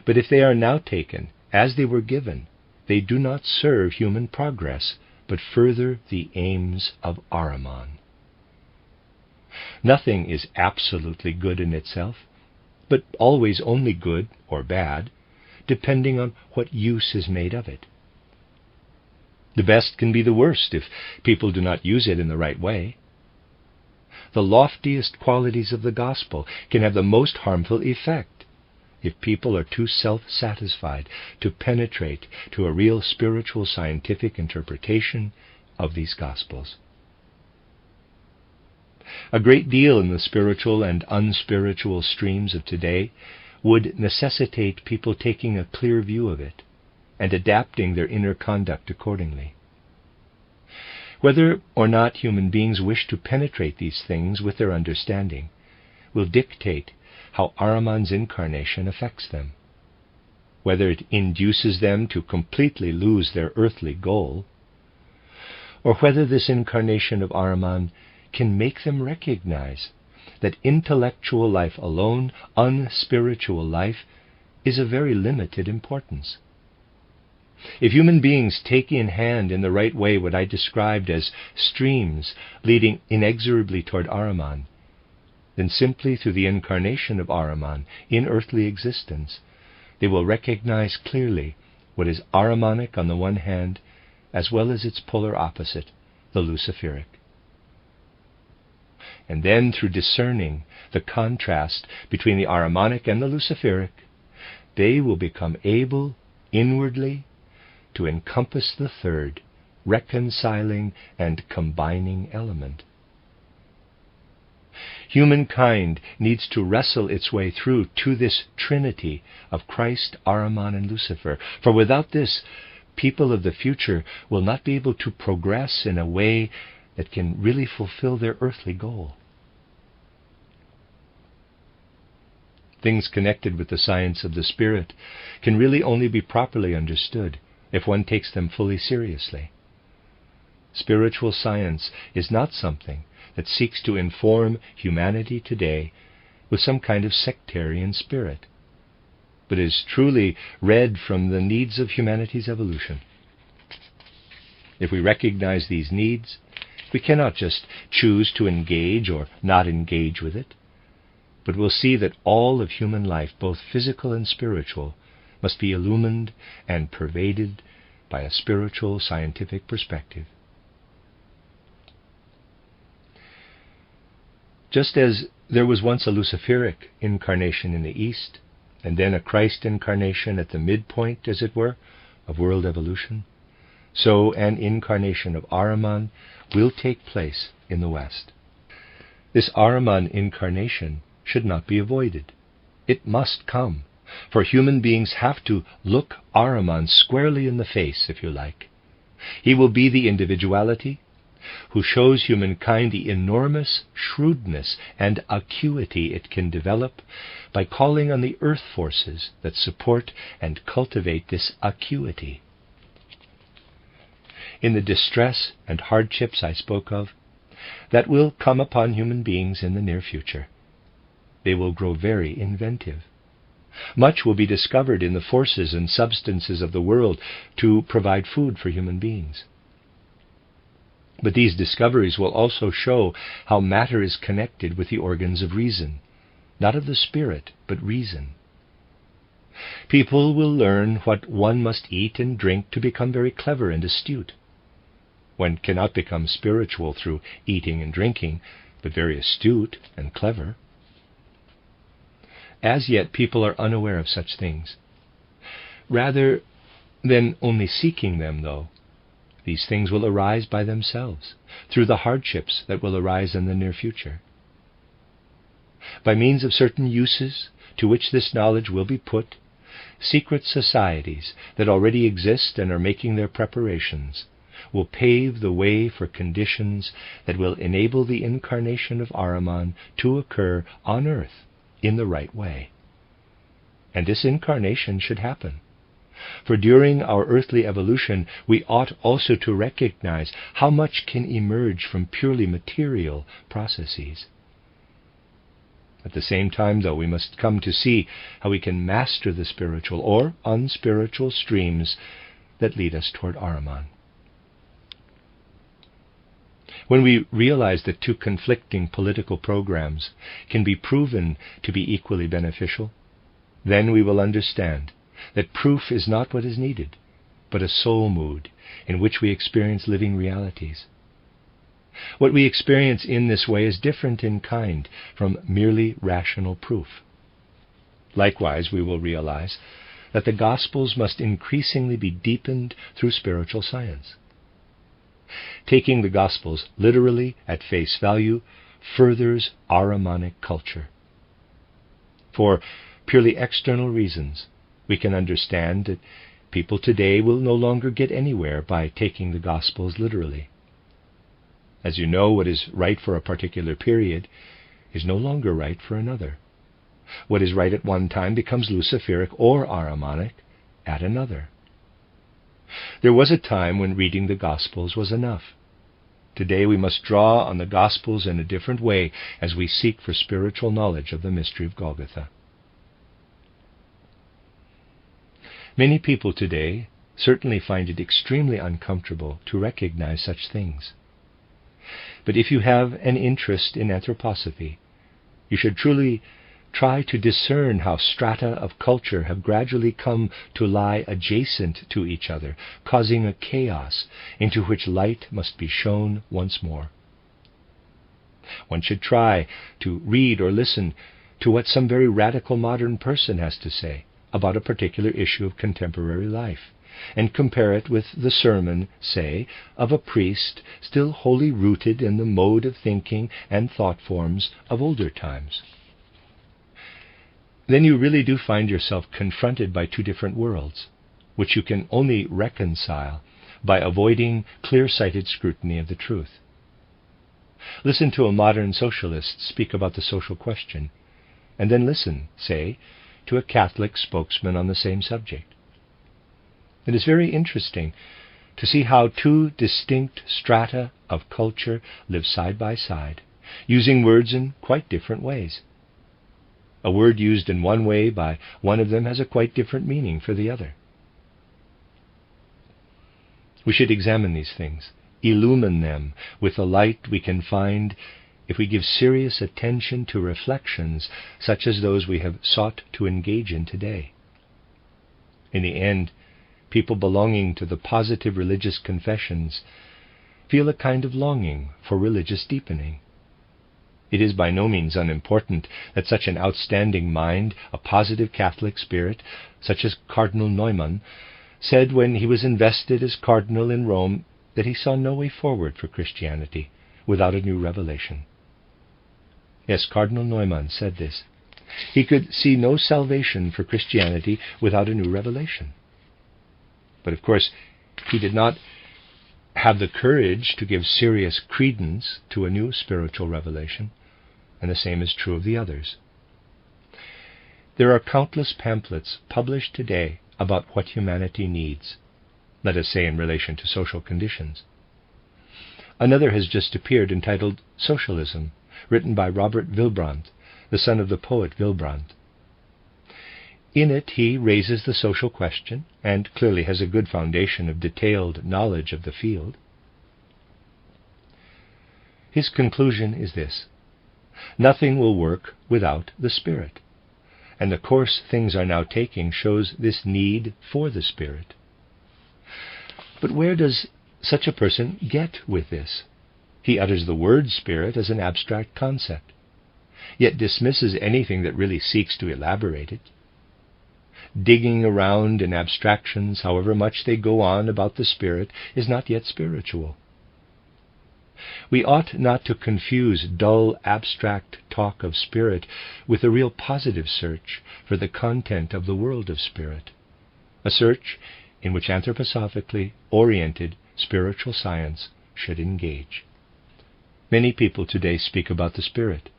But if they are now taken as they were given, they do not serve human progress, but further the aims of Ahriman. Nothing is absolutely good in itself, but always only good or bad, depending on what use is made of it. The best can be the worst if people do not use it in the right way. The loftiest qualities of the gospel can have the most harmful effect if people are too self-satisfied to penetrate to a real spiritual scientific interpretation of these gospels. A great deal in the spiritual and unspiritual streams of today would necessitate people taking a clear view of it and adapting their inner conduct accordingly. Whether or not human beings wish to penetrate these things with their understanding will dictate how Ahriman's incarnation affects them, whether it induces them to completely lose their earthly goal, or whether this incarnation of Ahriman can make them recognize that intellectual life alone, unspiritual life, is of very limited importance. If human beings take in hand in the right way what I described as streams leading inexorably toward Ahriman, then simply through the incarnation of Ahriman in earthly existence, they will recognize clearly what is Ahrimanic on the one hand, as well as its polar opposite, the Luciferic. And then, through discerning the contrast between the Ahrimanic and the Luciferic, they will become able inwardly to encompass the third, reconciling and combining element. Humankind needs to wrestle its way through to this trinity of Christ, Ahriman, and Lucifer, for without this, people of the future will not be able to progress in a way that can really fulfill their earthly goal. Things connected with the science of the Spirit can really only be properly understood if one takes them fully seriously. Spiritual science is not something that seeks to inform humanity today with some kind of sectarian spirit, but is truly read from the needs of humanity's evolution. If we recognize these needs, we cannot just choose to engage or not engage with it, but will see that all of human life, both physical and spiritual, must be illumined and pervaded by a spiritual scientific perspective. Just as there was once a Luciferic incarnation in the East, and then a Christ incarnation at the midpoint, as it were, of world evolution, so an incarnation of Ahriman will take place in the West. This Ahriman incarnation should not be avoided. It must come, for human beings have to look Ahriman squarely in the face, if you like. He will be the individuality who shows humankind the enormous shrewdness and acuity it can develop by calling on the earth forces that support and cultivate this acuity. In the distress and hardships I spoke of, that will come upon human beings in the near future, they will grow very inventive. Much will be discovered in the forces and substances of the world to provide food for human beings. But these discoveries will also show how matter is connected with the organs of reason, not of the spirit, but reason. People will learn what one must eat and drink to become very clever and astute. One cannot become spiritual through eating and drinking, but very astute and clever. As yet, people are unaware of such things. Rather than only seeking them, though, these things will arise by themselves, through the hardships that will arise in the near future. By means of certain uses to which this knowledge will be put, secret societies that already exist and are making their preparations will pave the way for conditions that will enable the incarnation of Ahriman to occur on earth in the right way. And this incarnation should happen. For during our earthly evolution, we ought also to recognize how much can emerge from purely material processes. At the same time, though, we must come to see how we can master the spiritual or unspiritual streams that lead us toward Ahriman. When we realize that two conflicting political programs can be proven to be equally beneficial, then we will understand that proof is not what is needed, but a soul mood in which we experience living realities. What we experience in this way is different in kind from merely rational proof. Likewise, we will realize that the Gospels must increasingly be deepened through spiritual science. Taking the Gospels literally at face value furthers Ahrimanic culture. For purely external reasons, we can understand that people today will no longer get anywhere by taking the Gospels literally. As you know, what is right for a particular period is no longer right for another. What is right at one time becomes Luciferic or Ahrimanic at another. There was a time when reading the Gospels was enough. Today we must draw on the Gospels in a different way as we seek for spiritual knowledge of the mystery of Golgotha. Many people today certainly find it extremely uncomfortable to recognize such things. But if you have an interest in anthroposophy, you should truly try to discern how strata of culture have gradually come to lie adjacent to each other, causing a chaos into which light must be shown once more. One should try to read or listen to what some very radical modern person has to say about a particular issue of contemporary life, and compare it with the sermon, say, of a priest still wholly rooted in the mode of thinking and thought forms of older times. Then you really do find yourself confronted by two different worlds, which you can only reconcile by avoiding clear-sighted scrutiny of the truth. Listen to a modern socialist speak about the social question, and then listen, say, to a Catholic spokesman on the same subject. It is very interesting to see how two distinct strata of culture live side by side, using words in quite different ways. A word used in one way by one of them has a quite different meaning for the other. We should examine these things, illumine them with the light we can find if we give serious attention to reflections such as those we have sought to engage in today. In the end, people belonging to the positive religious confessions feel a kind of longing for religious deepening. It is by no means unimportant that such an outstanding mind, a positive Catholic spirit, such as Cardinal Neumann, said when he was invested as cardinal in Rome that he saw no way forward for Christianity without a new revelation. Yes, Cardinal Neumann said this. He could see no salvation for Christianity without a new revelation. But of course, he did not have the courage to give serious credence to a new spiritual revelation, and the same is true of the others. There are countless pamphlets published today about what humanity needs, let us say in relation to social conditions. Another has just appeared entitled Socialism, written by Robert Wilbrand, the son of the poet Wilbrand. In it he raises the social question, and clearly has a good foundation of detailed knowledge of the field. His conclusion is this: nothing will work without the Spirit, and the course things are now taking shows this need for the Spirit. But where does such a person get with this? He utters the word Spirit as an abstract concept, yet dismisses anything that really seeks to elaborate it. Digging around in abstractions, however much they go on about the Spirit, is not yet spiritual. We ought not to confuse dull, abstract talk of Spirit with a real positive search for the content of the world of Spirit, a search in which anthroposophically oriented spiritual science should engage. Many people today speak about the Spirit,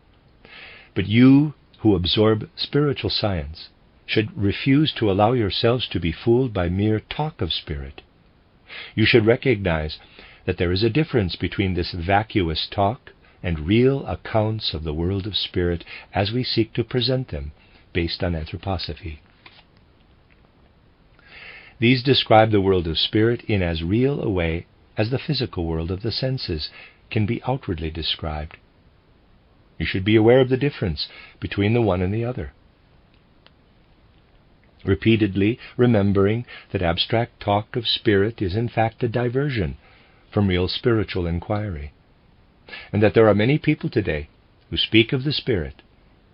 but you who absorb spiritual science should refuse to allow yourselves to be fooled by mere talk of Spirit. You should recognize that there is a difference between this vacuous talk and real accounts of the world of Spirit as we seek to present them based on anthroposophy. These describe the world of Spirit in as real a way as the physical world of the senses can be outwardly described. You should be aware of the difference between the one and the other, repeatedly remembering that abstract talk of Spirit is in fact a diversion from real spiritual inquiry, and that there are many people today who speak of the Spirit,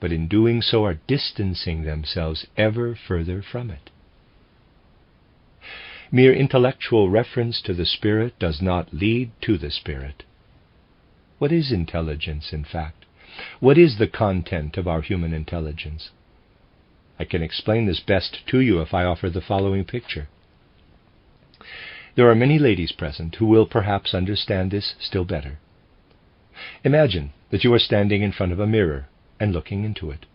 but in doing so are distancing themselves ever further from it. Mere intellectual reference to the Spirit does not lead to the Spirit. What is intelligence, in fact? What is the content of our human intelligence? I can explain this best to you if I offer the following picture. There are many ladies present who will perhaps understand this still better. Imagine that you are standing in front of a mirror and looking into it.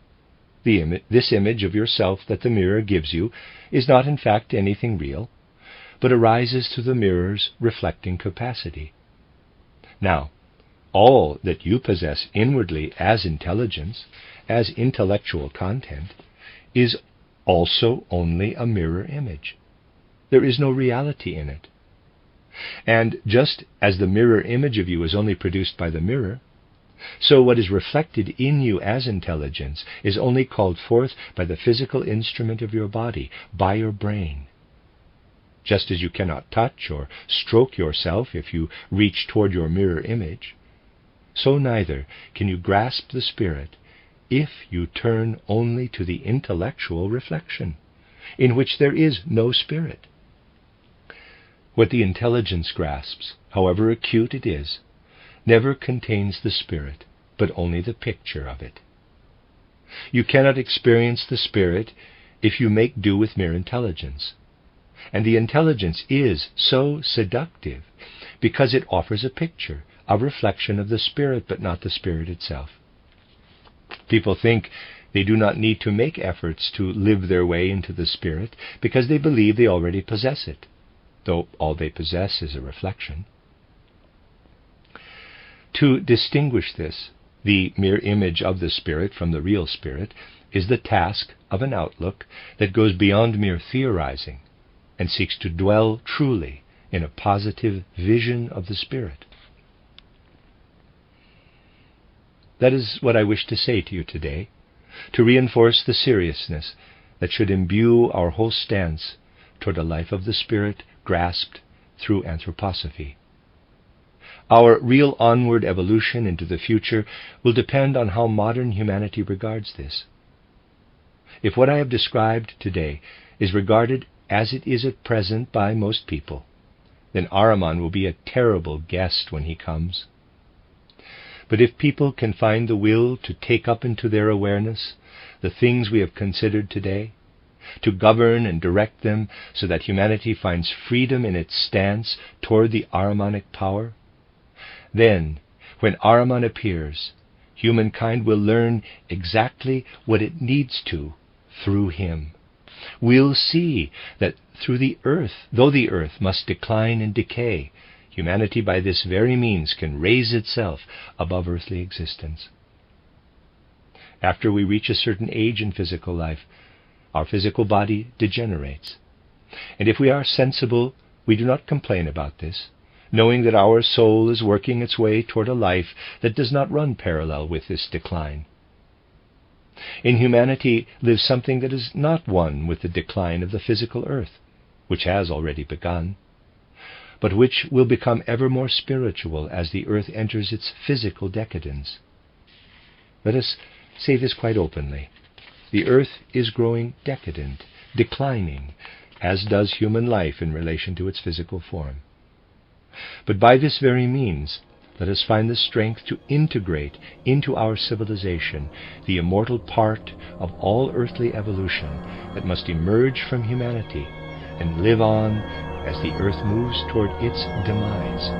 This image of yourself that the mirror gives you is not in fact anything real, but arises through the mirror's reflecting capacity. Now, all that you possess inwardly as intelligence, as intellectual content, is also only a mirror image. There is no reality in it. And just as the mirror image of you is only produced by the mirror, so what is reflected in you as intelligence is only called forth by the physical instrument of your body, by your brain. Just as you cannot touch or stroke yourself if you reach toward your mirror image, so neither can you grasp the Spirit if you turn only to the intellectual reflection, in which there is no Spirit. What the intelligence grasps, however acute it is, never contains the Spirit, but only the picture of it. You cannot experience the Spirit if you make do with mere intelligence. And the intelligence is so seductive because it offers a picture, a reflection of the Spirit, but not the Spirit itself. People think they do not need to make efforts to live their way into the Spirit because they believe they already possess it. though all they possess is a reflection. To distinguish this, the mere image of the spirit from the real spirit, is the task of an outlook that goes beyond mere theorizing and seeks to dwell truly in a positive vision of the spirit. That is what I wish to say to you today, to reinforce the seriousness that should imbue our whole stance toward a life of the spirit grasped through anthroposophy. Our real onward evolution into the future will depend on how modern humanity regards this. If what I have described today is regarded as it is at present by most people, then Ahriman will be a terrible guest when he comes. But if people can find the will to take up into their awareness the things we have considered today, to govern and direct them so that humanity finds freedom in its stance toward the Ahrimanic power, then, when Ahriman appears, humankind will learn exactly what it needs to through him. We'll see that through the earth, though the earth must decline and decay, humanity by this very means can raise itself above earthly existence. After we reach a certain age in physical life, our physical body degenerates. And if we are sensible, we do not complain about this, knowing that our soul is working its way toward a life that does not run parallel with this decline. In humanity lives something that is not one with the decline of the physical earth, which has already begun, but which will become ever more spiritual as the earth enters its physical decadence. Let us say this quite openly. The earth is growing decadent, declining, as does human life in relation to its physical form. But by this very means, let us find the strength to integrate into our civilization the immortal part of all earthly evolution that must emerge from humanity and live on as the earth moves toward its demise.